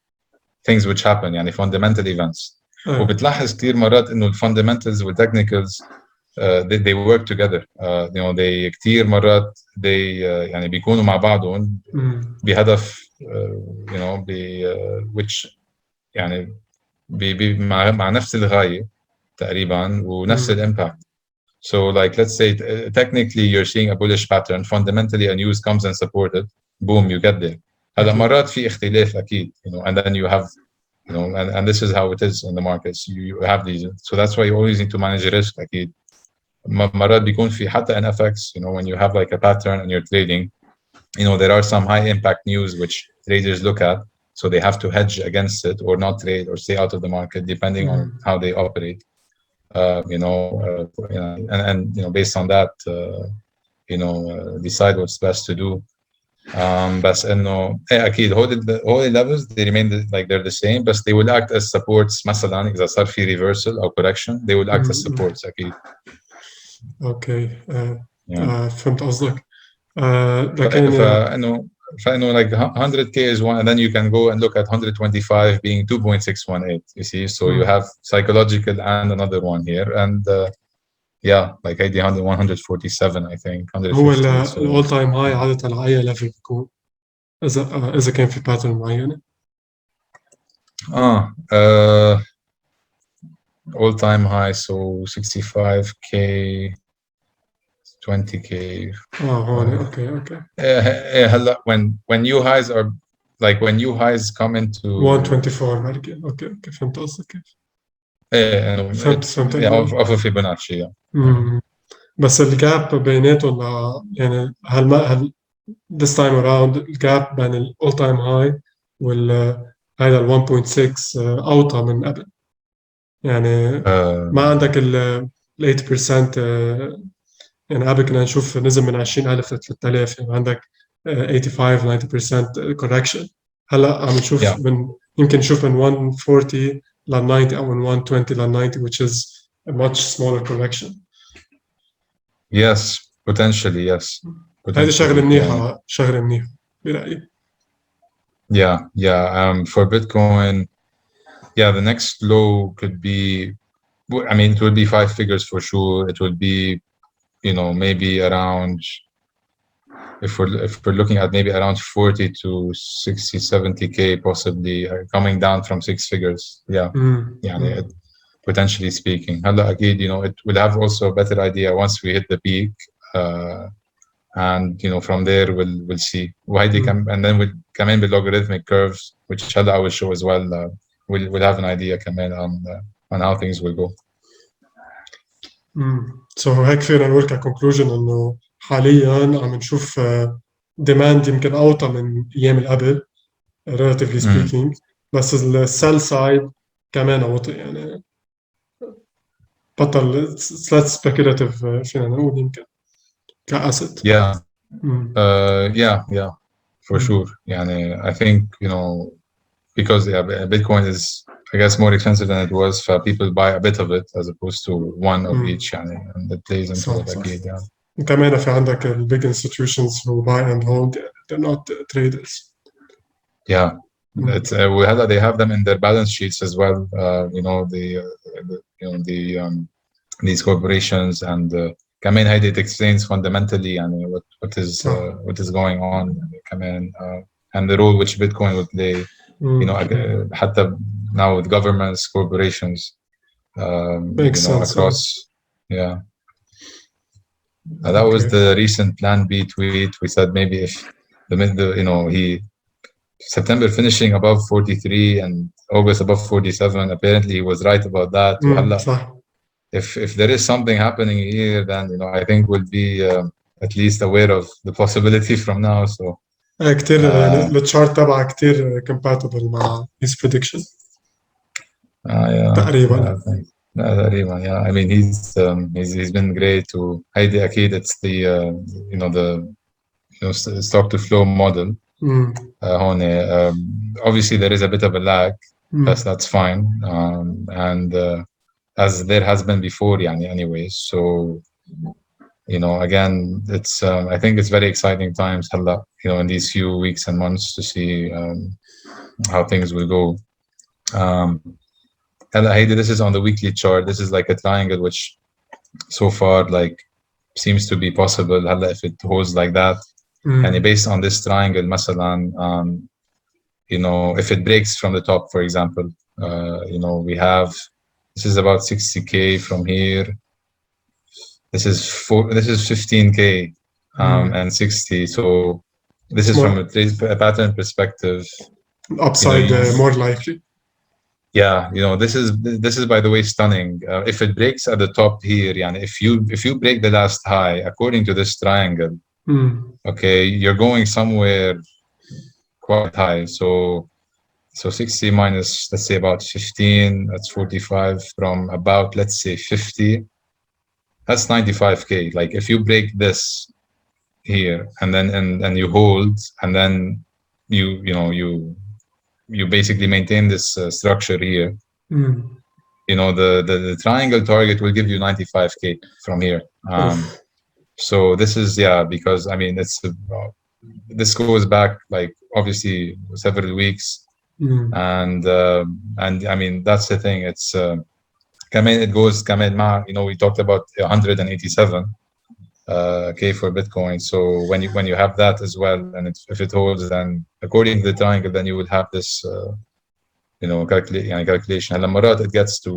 things which happen fundamental events. وبتلاحظ كثير مرات إنه fundamentals والtechnicals they work together. they كثير مرات they بيكونوا مع بعضهم بهدف which مع نفس الغاية تقريبا ونفس الإمباكت. So like let's say technically you're seeing a bullish pattern, fundamentally a news comes and support it, boom, you get there. هذا مرات في اختلاف أكيد, and then you have and this is how it is in the markets. You have these, so that's why you always need to manage risk أكيد. مرات بيكون في حتى in FX, you know, when you have like a pattern and you're trading, you know, there are some high impact news which traders look at, so they have to hedge against it or not trade or stay out of the market depending on how they operate. And you know, based on that, decide what's best to do. بس انه اكيد هول levels they remain like they're the same, but they will act as supports. مثلا اذا صار في reversal او correction, they will act as supports اكيد. اوكي فهمت قصدك. لكن فانه like 100k is one, and then you can go and look at 125 being 2.618, you see, so you have psychological and another one here, and like هيدي 147 I think 150. هو الاول تايم هاي عادة على اي ليفل بيكون اذا كان في باترن معينة؟ all time high, so 65k 20k. هون اوكي. هلا when new highs are like when new highs come into 124 مركي. اوكي فهمت قصدك كيف. فهمت اوف فيبوناتشي. بس الجاب بيناتهم يعني هل this time around الجاب بين ال all time high هذا ال 1.6 اوطى من قبل، يعني ما عندك ال 8%. يعني قبل كنا نشوف نزل من 20,000 ل 3000، يعني عندك 85-90% correction. هلا عم نشوف يمكن نشوف من 140 ل 90 او من 120 ل 90 which is a much smaller correction. Yes, potentially yes. هذه شغلة منيحة برأيي. For Bitcoin, the next low could be, I mean, it will be 5 figures for sure. It will be, you know, maybe around, if we're looking at maybe around 40 to 60, 70k possibly, coming down from 6 figures. Potentially speaking. You know, it will have also a better idea once we hit the peak, and you know, from there we'll see why they come, and then we'll come in with logarithmic curves, which I will show as well. We'll have an idea come in on how things will go. So هيك فينا نقول كconclusion إنه حالياً عم نشوف demand يمكن أوطى من أيام قبل relatively speaking، بس السell side كمان أوطى، يعني بطل less speculative فينا نقول يمكن كasset. For sure. I think, you know, because Bitcoin is, I guess, more expensive than it was, for people buy a bit of it as opposed to one of each, and it plays into it again. كمان في عندك big institutions who buy and hold, they're not traders. They have them in their balance sheets as well. You know, these corporations, and كمان هيدي it explains fundamentally يعني what is going on كمان, and the role which Bitcoin would play. You know, حتى now with governments, corporations, makes sense, across. That was the recent Plan B tweet. We said maybe if you know, September finishing above 43 and August above 47, apparently he was right about that. If there is something happening here, then, you know, I think we'll be at least aware of the possibility from now. So كتير يعني الشارت تبعه كتير compatible مع his prediction. تقريبا. I mean, he's been great. هيدي أكيد it's the you know, the stock to flow model. هون obviously there is a bit of a lag, but that's fine. And as there has been before, anyways. So, you know, again, it's I think it's very exciting times, you know, in these few weeks and months to see how things will go. This is on the weekly chart. This is like a triangle, which so far like seems to be possible. If it holds like that, and based on this triangle, مثلا, you know, if it breaks from the top, for example, you know, we have. This is about 60k from here. This is 15k and 60. So this is from a pattern perspective. Upside, more likely. Yeah, you know, this is by the way stunning. If it breaks at the top here, yani if you break the last high according to this triangle, okay, you're going somewhere quite high. So 60 minus, let's say about 15, that's 45 from about, let's say 50, that's 95K. Like if you break this here and then and you hold, and then you basically maintain this structure here. You know, the triangle target will give you 95K from here. So this is, yeah, because I mean this goes back like obviously several weeks, and I mean that's the thing. It's it goes you know, we talked about 187K for Bitcoin. So when you have that as well, and if it holds, then according to the triangle, then you will have this you know, calculation. And مرات it gets to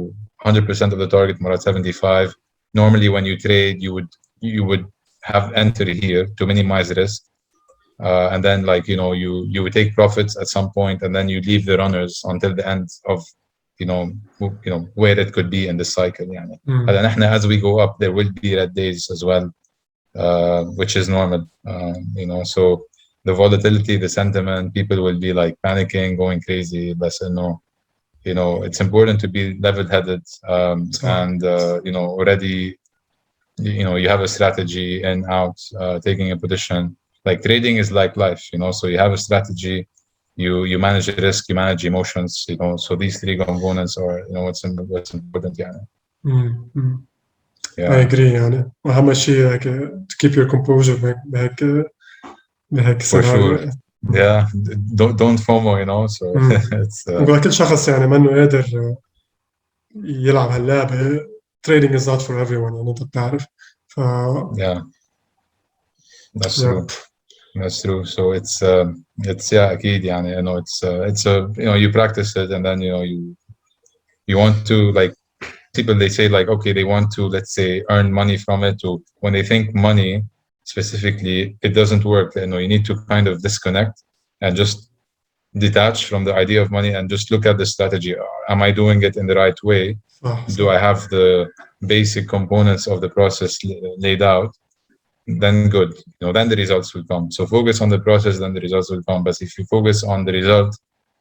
100% of the target, مرات 75. Normally when you trade, you would have entry here to minimize risk, and then like, you know, you would take profits at some point, and then you leave the runners until the end of you know where it could be in this cycle. يعني هلا نحن as we go up, there will be red days as well, which is normal. You know, so the volatility, the sentiment, people will be like panicking, going crazy. But you know, it's important to be level-headed, and you know, already, you know, you have a strategy in, out, taking a position. Like trading is like life, you know. So you have a strategy, you manage risk, you manage emotions, you know. So these three components are, you know, what's important. Yeah. I agree. يعني أهم شيء هيك to keep your composure بهيك For سيناريو. sure. Yeah, don't FOMO, you know. So it's كل شخص يعني ما إنه قادر يلعب هاللعبة. Trading is not for everyone, يعني أنت بتعرف. yeah, that's true. That's true. So it's yeah, أكيد يعني, you know, it's you know, you practice it, and then you know, you want to, like, people, they say like, okay, they want to, let's say, earn money from it. Or when they think money specifically, it doesn't work. You know, you need to kind of disconnect and just detach from the idea of money and just look at the strategy. Am I doing it in the right way? Do I have the basic components of the process laid out? Then good. You know, then the results will come. So focus on the process, then the results will come. But if you focus on the result,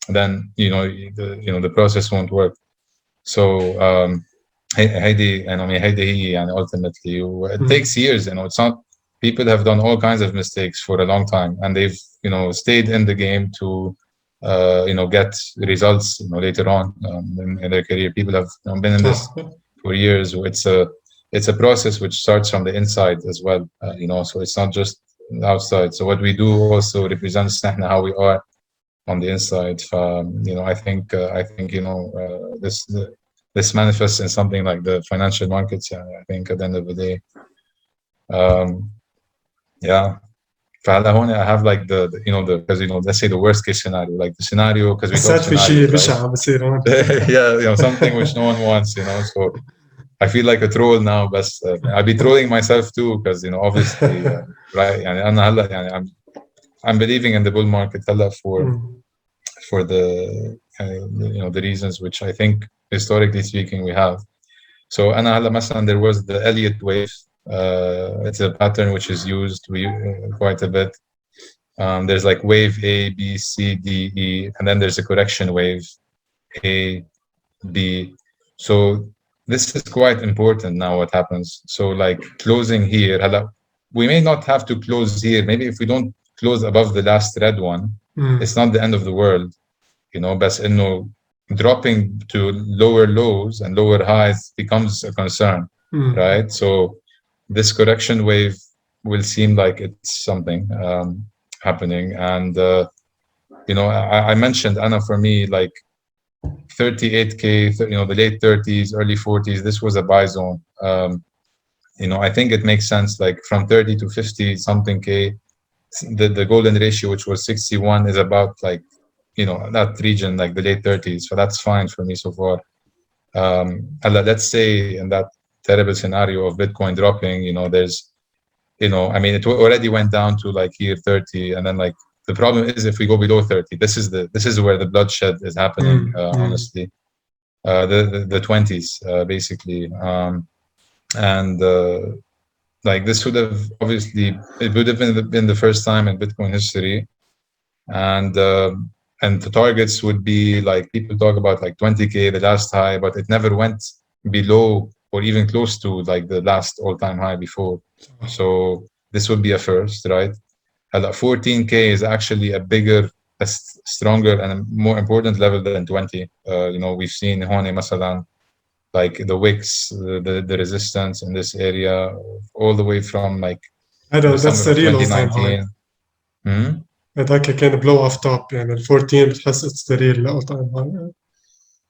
then the process won't work. So هيدي هي يعني ultimately it takes years. You know, it's not, people have done all kinds of mistakes for a long time, and they've, you know, stayed in the game to you know, get results, you know, later on in their career. People have, you know, been in this for years. It's a process which starts from the inside as well, you know, so it's not just outside. So what we do also represents how we are on the inside. You know, I think you know, this manifests in something like the financial markets. Yeah, I think at the end of the day, yeah. فهلا هون I have like the you know, because, you know, let's say the worst case scenario, like the scenario, because we talk scenarios, right? Yeah, you know, something which no one wants, you know. So I feel like a troll now, but I'll be trolling myself too, because, you know, obviously, right? يعني أنا هلا يعني I'm believing in the bull market هلا for the you know, the reasons which I think historically speaking we have. So أنا هلا مثلا there was the Elliott wave. It's a pattern which is used quite a bit. There's like wave A, B, C, D, E, and then there's a correction wave A, B. So this is quite important now what happens. So like closing here, we may not have to close here. Maybe if we don't close above the last red one, it's not the end of the world, you know, but dropping to lower lows and lower highs becomes a concern, right? So this correction wave will seem like it's something happening. And you know, I mentioned, Anna, for me, like 38K, you know, the late 30s, early 40s, this was a buy zone. You know, I think it makes sense, like from 30 to 50 something K, the golden ratio, which was 61, is about like, you know, that region, like the late 30s. So that's fine for me so far. Let's say in that terrible scenario of Bitcoin dropping, you know, there's, you know, I mean, it already went down to like here 30, and then like the problem is if we go below 30, this is where the bloodshed is happening, honestly. the 20s, basically. And like this would have obviously, it would have been the first time in Bitcoin history. And the targets would be like, people talk about like 20K, the last high, but it never went below or even close to like the last all-time high before. So this would be a first, right? 14K is actually a bigger, a stronger and a more important level than 20. You know, we've seen هون مثلا like the wicks, the resistance in this area, all the way from like هذا the summer of السريع 2019. هذاك كان بلو اوف توب، يعني ال 14 بتحس السرير لاول تايم هاي.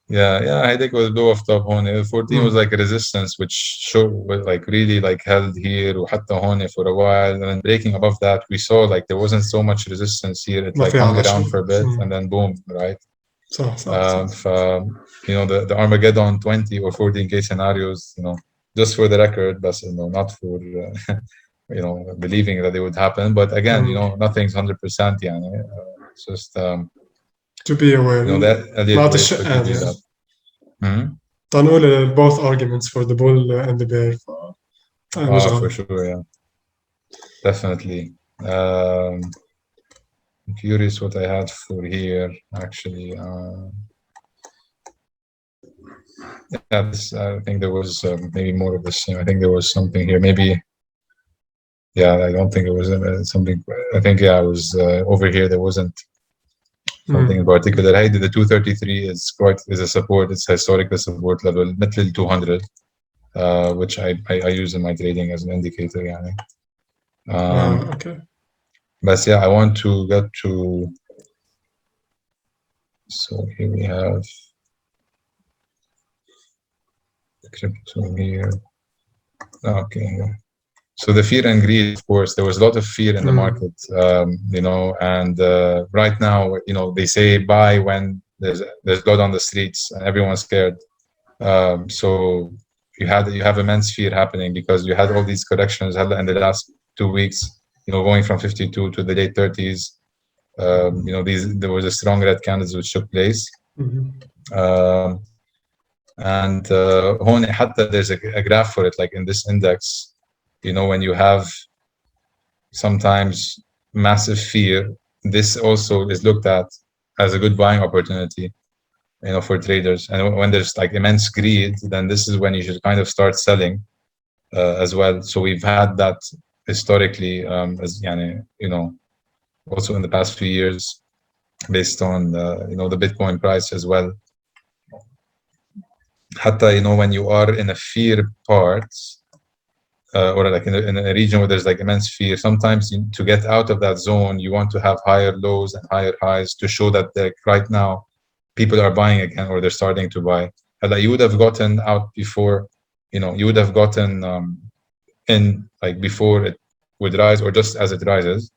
Yeah, I think it was blow off top هون. 14 was like a resistance which showed like really like held here وحتى هون for a while, and then breaking above that we saw like there wasn't so much resistance here. It like hung around for a bit and then boom, right? صح. You know, the Armageddon 20 or 14K scenarios, you know, just for the record, but you know, not for you know, believing that they would happen. But again, you know, nothing's 100%. Yeah, it's just to be aware. You know, that not الشقة يعني. تنقول both arguments for the bull and the bear. For sure, yeah, definitely. I'm curious what I had for here actually. Yeah, this, I think there was maybe more of the same. I think there was something here. Maybe, yeah, I don't think it was something. I think, yeah, I was over here. There wasn't something in particular. Hey, the 233 is a support. It's historical support level, مثل 200, which I use in my trading as an indicator. Yeah. Okay. But yeah, I want to get to. So here we have crypto here. Okay. So the fear and greed, of course, there was a lot of fear in the market, you know, and right now, you know, they say buy when there's blood on the streets and everyone's scared. So you have immense fear happening because you had all these corrections in the last 2 weeks, you know, going from 52 to the late 30s. You know, there was a strong red candles which took place. And there's a graph for it, like in this index. You know, when you have sometimes massive fear, this also is looked at as a good buying opportunity, you know, for traders. And when there's like immense greed, then this is when you should kind of start selling as well. So we've had that historically, as you know, also in the past few years, based on you know, the Bitcoin price as well. Hatta, you know, when you are in a fear part. Or like in a region where there's like immense fear, sometimes to get out of that zone, you want to have higher lows and higher highs to show that like right now people are buying again, or they're starting to buy. Like you would have gotten out before, you know, you would have gotten in like before it would rise or just as it rises.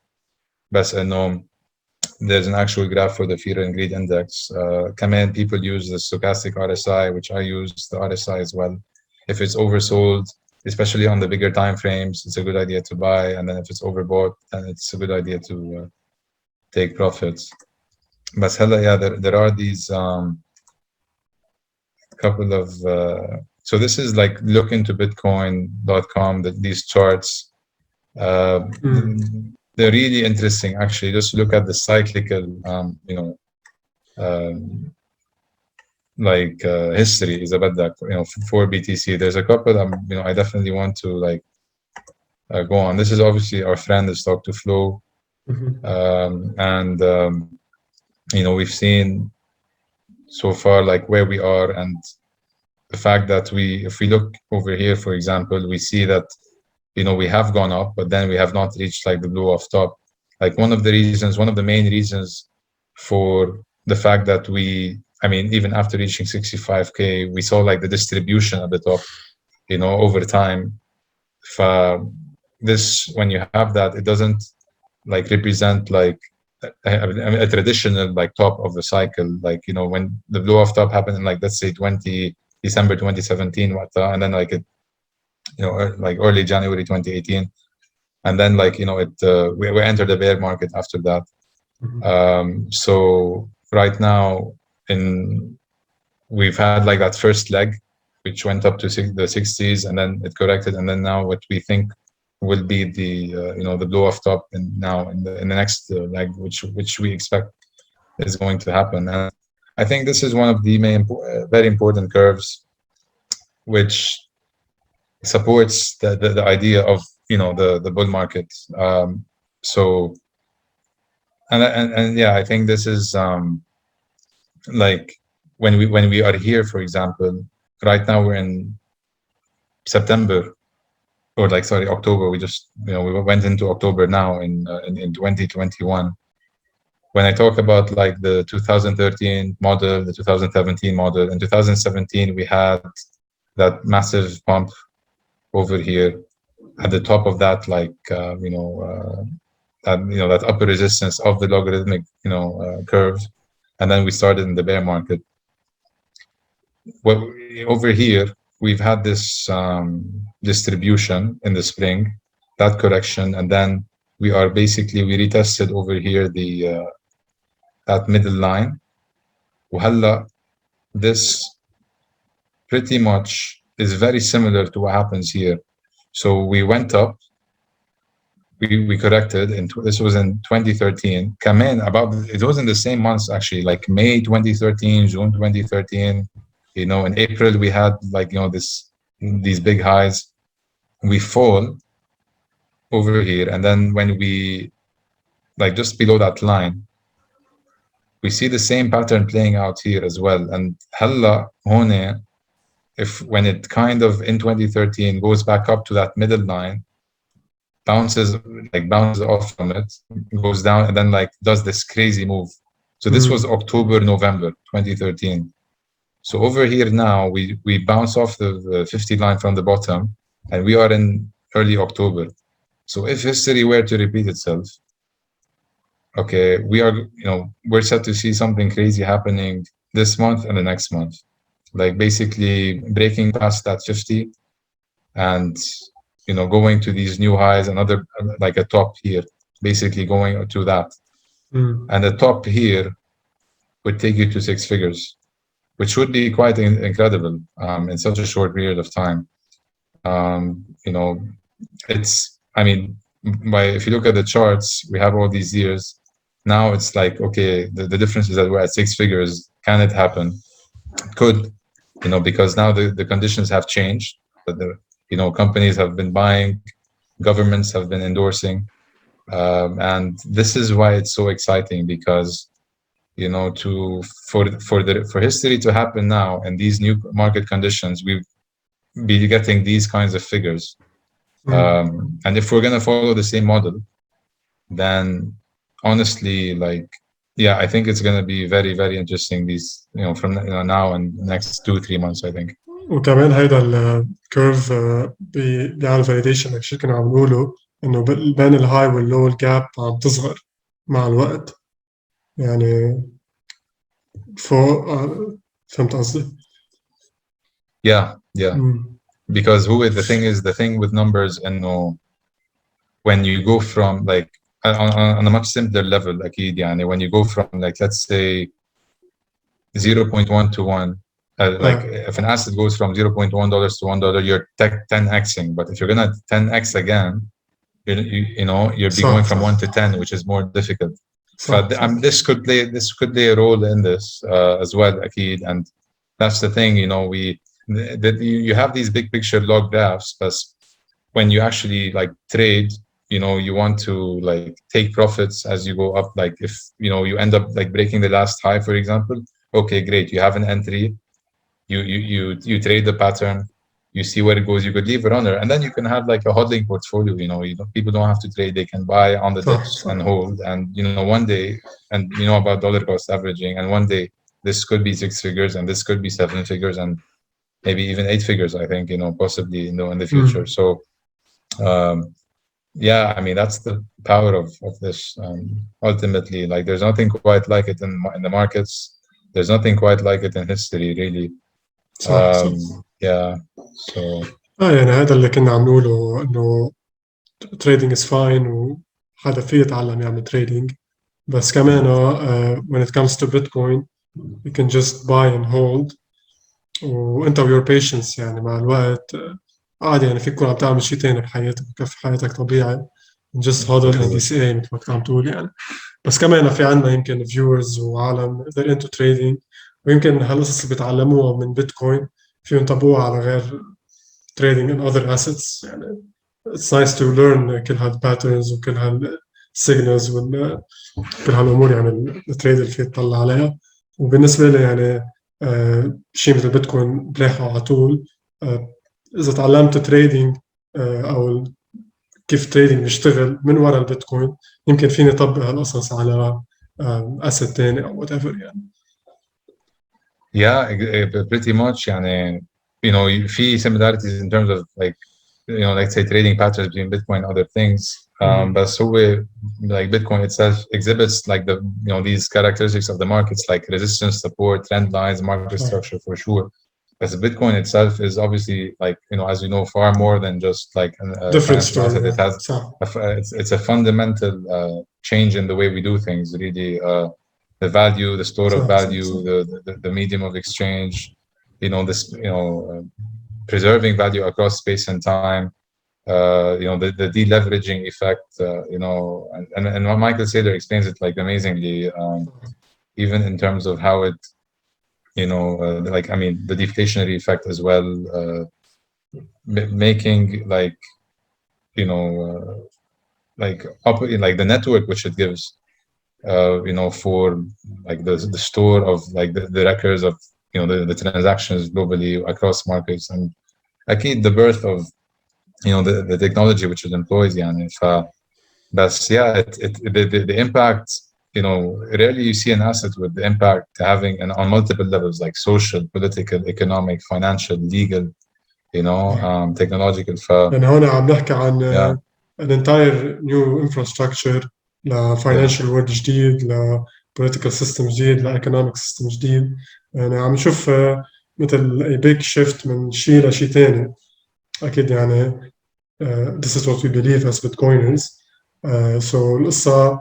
But there's an actual graph for the fear and greed index. Command people use the stochastic RSI, which I use the RSI as well. If it's oversold, especially on the bigger time frames, it's a good idea to buy. And then if it's overbought, then it's a good idea to take profits. But yeah, there are these couple of, so this is like look into bitcoin.com, these charts. They're really interesting, actually. Just look at the cyclical, you know, like history is about that, you know, for BTC. There's a couple you know, I definitely want to like go on. This is obviously our friend, the stock to flow. And you know, we've seen so far like where we are, and the fact that if we look over here, for example, we see that, you know, we have gone up, but then we have not reached like the blow off top. Like one of the main reasons for the fact that I mean, even after reaching 65K, we saw like the distribution at the top, you know, over time. When you have that, it doesn't like represent like a traditional like top of the cycle. Like, you know, when the blow off top happened in like, let's say December 2017, and then like it, you know, like early January 2018. And then like, you know, we entered the bear market after that. So right now, we've had like that first leg, which went up to the 60s, and then it corrected, and then now what we think will be the the blow off top, and now in the next leg, which we expect is going to happen. And I think this is one of the main very important curves which supports the idea of the bull market. So and yeah, I think this is like when we are here, for example, right now we're in September, or like sorry, October. We just we went into October now in 2021. When I talk about like the 2013 model, the 2017 model, in 2017 we had that massive pump over here. At the top of that, like that upper resistance of the logarithmic curve, and then we started in the bear market. Well, over here we've had this distribution in the spring, that correction, and then we retested over here the that middle line. وهلا this pretty much is very similar to what happens here. So we went up, we corrected, and this was in 2013. كمان it was in the same months actually, like May 2013, June 2013. In April we had like these big highs. We fall over here, and then when we like just below that line, we see the same pattern playing out here as well. And هلا هون, when it kind of in 2013 goes back up to that middle line, bounces off from it, goes down, and then like does this crazy move. So this was October, November 2013. So over here now we bounce off the 50 line from the bottom, and we are in early October. So if history were to repeat itself, okay, we're set to see something crazy happening this month and the next month, like basically breaking past that 50 and going to these new highs, another like a top here, basically going to that. And the top here would take you to 6 figures, which would be quite incredible in such a short period of time. If you look at the charts, we have all these years. Now it's like, okay, the difference is that we're at 6 figures. Can it happen? It could, because now the conditions have changed. But companies have been buying, governments have been endorsing, and this is why it's so exciting, because for history to happen now and these new market conditions, we'll be getting these kinds of figures. And if we're going to follow the same model, then honestly, like, yeah, I think it's going to be very, very interesting these, from now and next 2-3 months, I think. وكمان هيدا الكيرف بيعمل فاليديشن شو كنا عم نقوله انه بين الهاي واللو الجاب عم تصغر مع الوقت، يعني فوق. فهمت قصدي؟ Yeah. Because the thing with numbers, and when you go from like on a much simpler level, أكيد يعني, when you go from like, let's say 0.1 to 1, like if an asset goes from $0.1 to $1, you're 10xing. But if you're gonna 10x again, you're going from 1 to 10, which is more difficult. But this could play a role in this as well, أكيد. And that's the thing, you have these big picture log graphs, but when you actually like trade, you want to like take profits as you go up. Like if you end up like breaking the last high, for example, okay, great, you have an entry, you trade the pattern, you see where it goes, you could leave a runner, and then you can have like a hodling portfolio. People don't have to trade, they can buy on the dips and hold, and one day, and about dollar cost averaging, and one day this could be 6 figures, and this could be 7 figures, and maybe even 8 figures, I think, possibly in the future. So yeah, I mean, that's the power of this. Ultimately, like, there's nothing quite like it in the markets. There's nothing quite like it in history, really. صح. Yeah. So يعني هذا اللي كنا عم نقوله، انه trading is fine وحدا فيه يتعلم يعمل trading، بس كمان when it comes to Bitcoin you can just buy and hold وانت ويور بيشنس يعني مع الوقت عادي يعني فيك تكون عم تعمل شيء تاني بحياتك وكفي حياتك طبيعي just hodl and DCA مثل ما كنت عم تقول يعني. بس كمان في عندنا يمكن فيورز وعالم they're into trading ويمكن هالقصص اللي بيتعلموها من بيتكوين فيهم يطبقوها على غير trading in other assets يعني. It's nice to learn كل هالباترنز وكل هالسيجنالز وكل هالامور يعني التريدر فيه يطلع عليها. وبالنسبه لي يعني شيء مثل بيتكوين بلاحه على طول. اذا تعلمت تريدينج او كيف تريدينج بيشتغل من وراء البيتكوين يمكن فيني اطبق هالقصص على اسيت تاني او whatever يعني. Yeah, pretty much يعني في similarities in terms of like let's say trading patterns between Bitcoin and other things. But so like Bitcoin itself exhibits like these characteristics of the markets like resistance, support, trend lines, market structure for sure. But Bitcoin itself is obviously like as you know far more than just like a different financial story. asset. It has it's a fundamental change in the way we do things. Really, the value, the store of value, the medium of exchange. This preserving value across space and time. The deleveraging effect, and Michael Saylor explains it like amazingly, even in terms of how it, the deflationary effect as well, making like, like the network which it gives, for like the store of like the records of, the transactions globally across markets, and actually the birth of the technology which it employs يعني but yeah the impact rarely you see an asset with the impact having on multiple levels like social, political, economic, financial, legal, technological يعني هون عم نحكي عن an entire new infrastructure ل financial world جديد، ل political system جديد، ل economic system جديد. يعني عم نشوف مثل a big shift من شيء لشيء ثاني. أكيد يعني this is what we believe as Bitcoiners. So القصة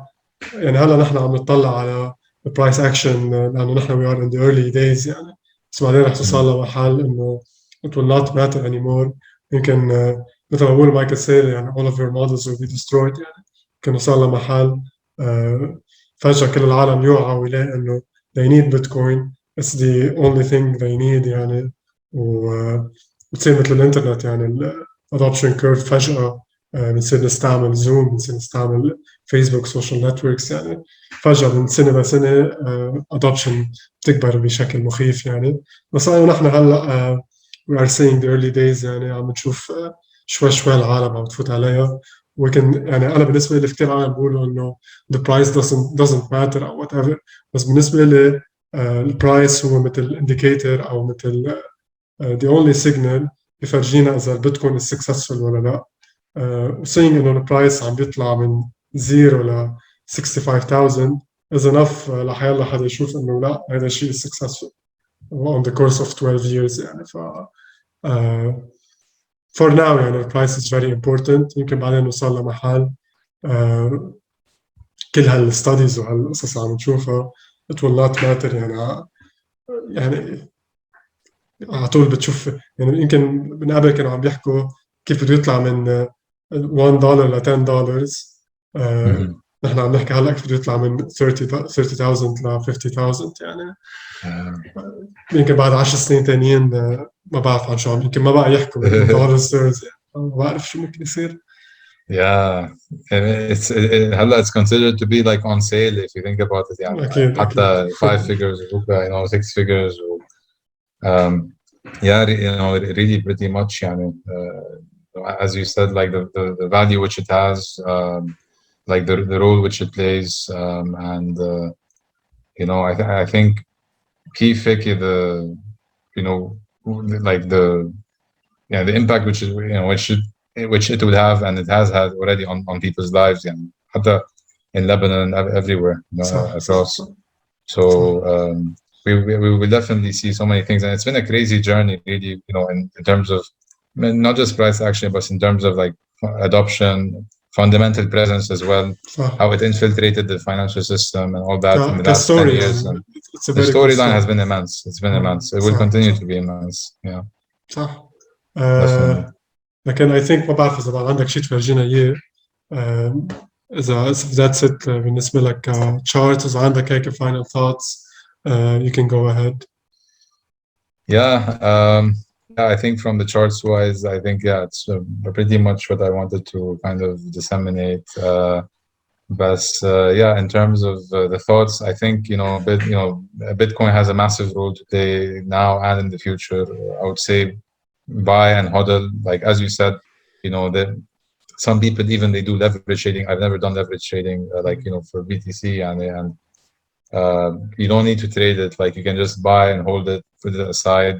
يعني هلا نحن عم نطلع على price action لأنه نحن we are in the early days يعني. بس بعدين رح توصل لمحل إنه it will not matter anymore. يمكن مثل ما بقول مايكل سيلر يعني all of your models will be destroyed يعني. يمكن وصل لمحل فجأة كل العالم يوعى ويلاقي إنه they need Bitcoin. It's the only thing they need يعني. وتصير مثل الإنترنت يعني adoption curve فجأة بنصير نستعمل زوم، بنصير نستعمل فيسبوك سوشيال نتوركس يعني فجأة من سنة لسنة adoption بتكبر بشكل مخيف يعني. بس نحن هلا we are seeing the early days يعني عم نشوف شوي شوي العالم عم تفوت عليها. ولكن يعني أنا بالنسبة لي كثير عالم بيقولوا إنه the price doesn't matter أو whatever. بس بالنسبة لي البرايس هو مثل indicator أو مثل the only signal بفرجينا إذا البيتكوين successful ولا لا. وسينج إنه البرايس عم بيطلع من 0 ل 65,000 is enough لحيلا حدا يشوف إنه لا هذا الشيء successful on the course of 12 years يعني. ف for now يعني البرايس is very important. يمكن بعدين نوصل لمحل كل هالستاديز وهالقصص عم نشوفها it will not matter يعني على طول بتشوف يعني. يمكن من قبل كانوا عم بيحكوا كيف بده يطلع من $1 ل $10. نحن عم نحكي هلا كيف بده يطلع من 30,000 ل 50,000 يعني. يمكن بعد 10 سنين ثانيين ما بعرف عن شو يمكن ما بقى يحكوا بالدولار ستورز يعني. ما بعرف شو ممكن يصير. Yeah, it's considered to be like on sale if you think about it يعني. حتى 5 figures, 6 figures. Yeah, really pretty much يعني. As you said, like the value which it has, like the role which it plays, and I think key figure like the impact which it would have and it has had already on people's lives يعني. حتى in Lebanon everywhere across. So we will definitely see so many things, and it's been a crazy journey really, in terms of not just price action, but in terms of like adoption, fundamental presence as well, how it infiltrated the financial system and all that in the last 10 years. it's a The very good storyline has story. been immense. It's been immense. It will صح continue صح to be immense. Yeah, صح. definitely. لكن I think ما بعرف إذا بقى عندك شيء تفرجينا إياه. إذا that's it بالنسبة لك charts، إذا عندك هيك final thoughts you can go ahead. Yeah, I think from the charts wise, I think it's pretty much what I wanted to kind of disseminate. But yeah, in terms of the thoughts, I think Bitcoin has a massive role to play now and in the future. I would say buy and hodl, like as you said, that some people even they do leverage trading. I've never done leverage trading, for BTC, and you don't need to trade it. Like you can just buy and hold it, put it aside.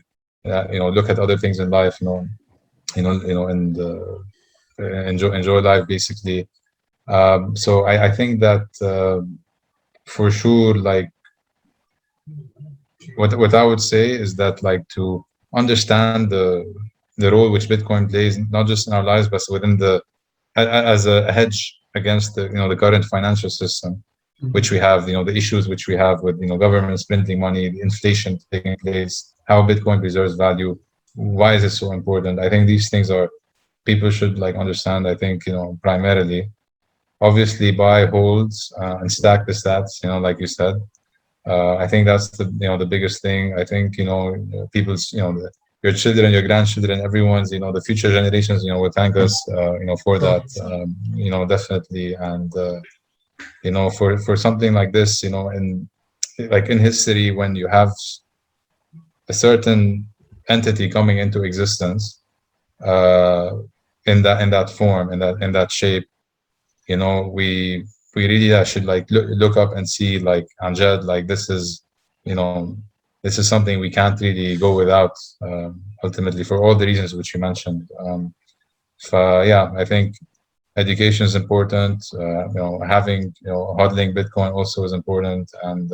Look at other things in life. And enjoy life basically. So I think that for sure, like what I would say is that like to understand the role which Bitcoin plays, not just in our lives, but within as a hedge against the current financial system, which we have, the issues which we have with governments printing money, the inflation taking place, how Bitcoin preserves value, why is it so important? I think these things are people should like understand. I think primarily. Obviously, buy, holds, and stack the stats. Like you said, I think that's the biggest thing. I think people's your children, your grandchildren, everyone's the future generations will thank us for that. Definitely, and for something like this, in history, when you have a certain entity coming into existence in that form, in that shape. We really should like look up and see like Amjad, like this is something we can't really go without ultimately for all the reasons which you mentioned. Yeah, I think education is important. Having hodling Bitcoin also is important, and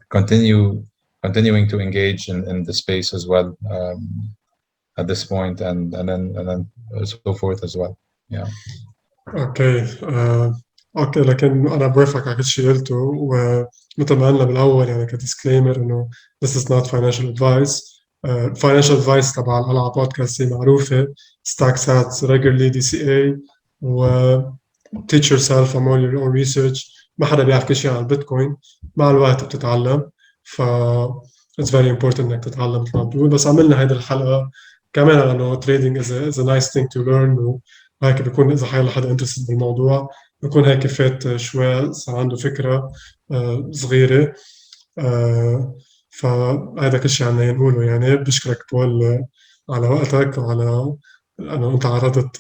continuing to engage in the space as well at this point, and then so forth as well. Yeah. اوكي لكن انا بوافقك على كل شيء قلته، ومثل ما قلنا بالاول يعني كديسكليمر انه this is not financial advice. Financial advice تبع القلعة بودكاست هي معروفة: stack sats regularly DCA و teach yourself among your own research. ما حدا بيعرف كل شيء عن البيتكوين، مع الوقت بتتعلم. ف it's very important انك تتعلم مثل ما بتقول. بس عملنا هيدي الحلقة كمان لانه trading is a nice thing to learn، وهيك بيكون إذا حدا interested بالموضوع بيكون هيك فات شوي، صار عنده فكرة صغيرة. فهذا كل شيء عنا نقوله. يعني بشكرك بول على وقتك وعلى أنه أنت عرضت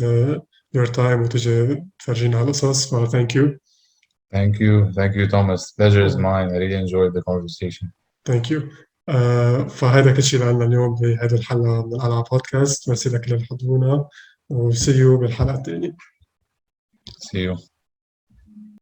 your time وتجي تفرجينا على القصص. ف thank you. Thank you Thomas. Pleasure is mine. I really enjoyed the conversation. Thank you. فهذا كل شيء اللي عنا اليوم بهذه الحلقة من القلعة بودكاست. ميرسي لك اللي حضرونا، و see you بالحلقة الثانية. See you.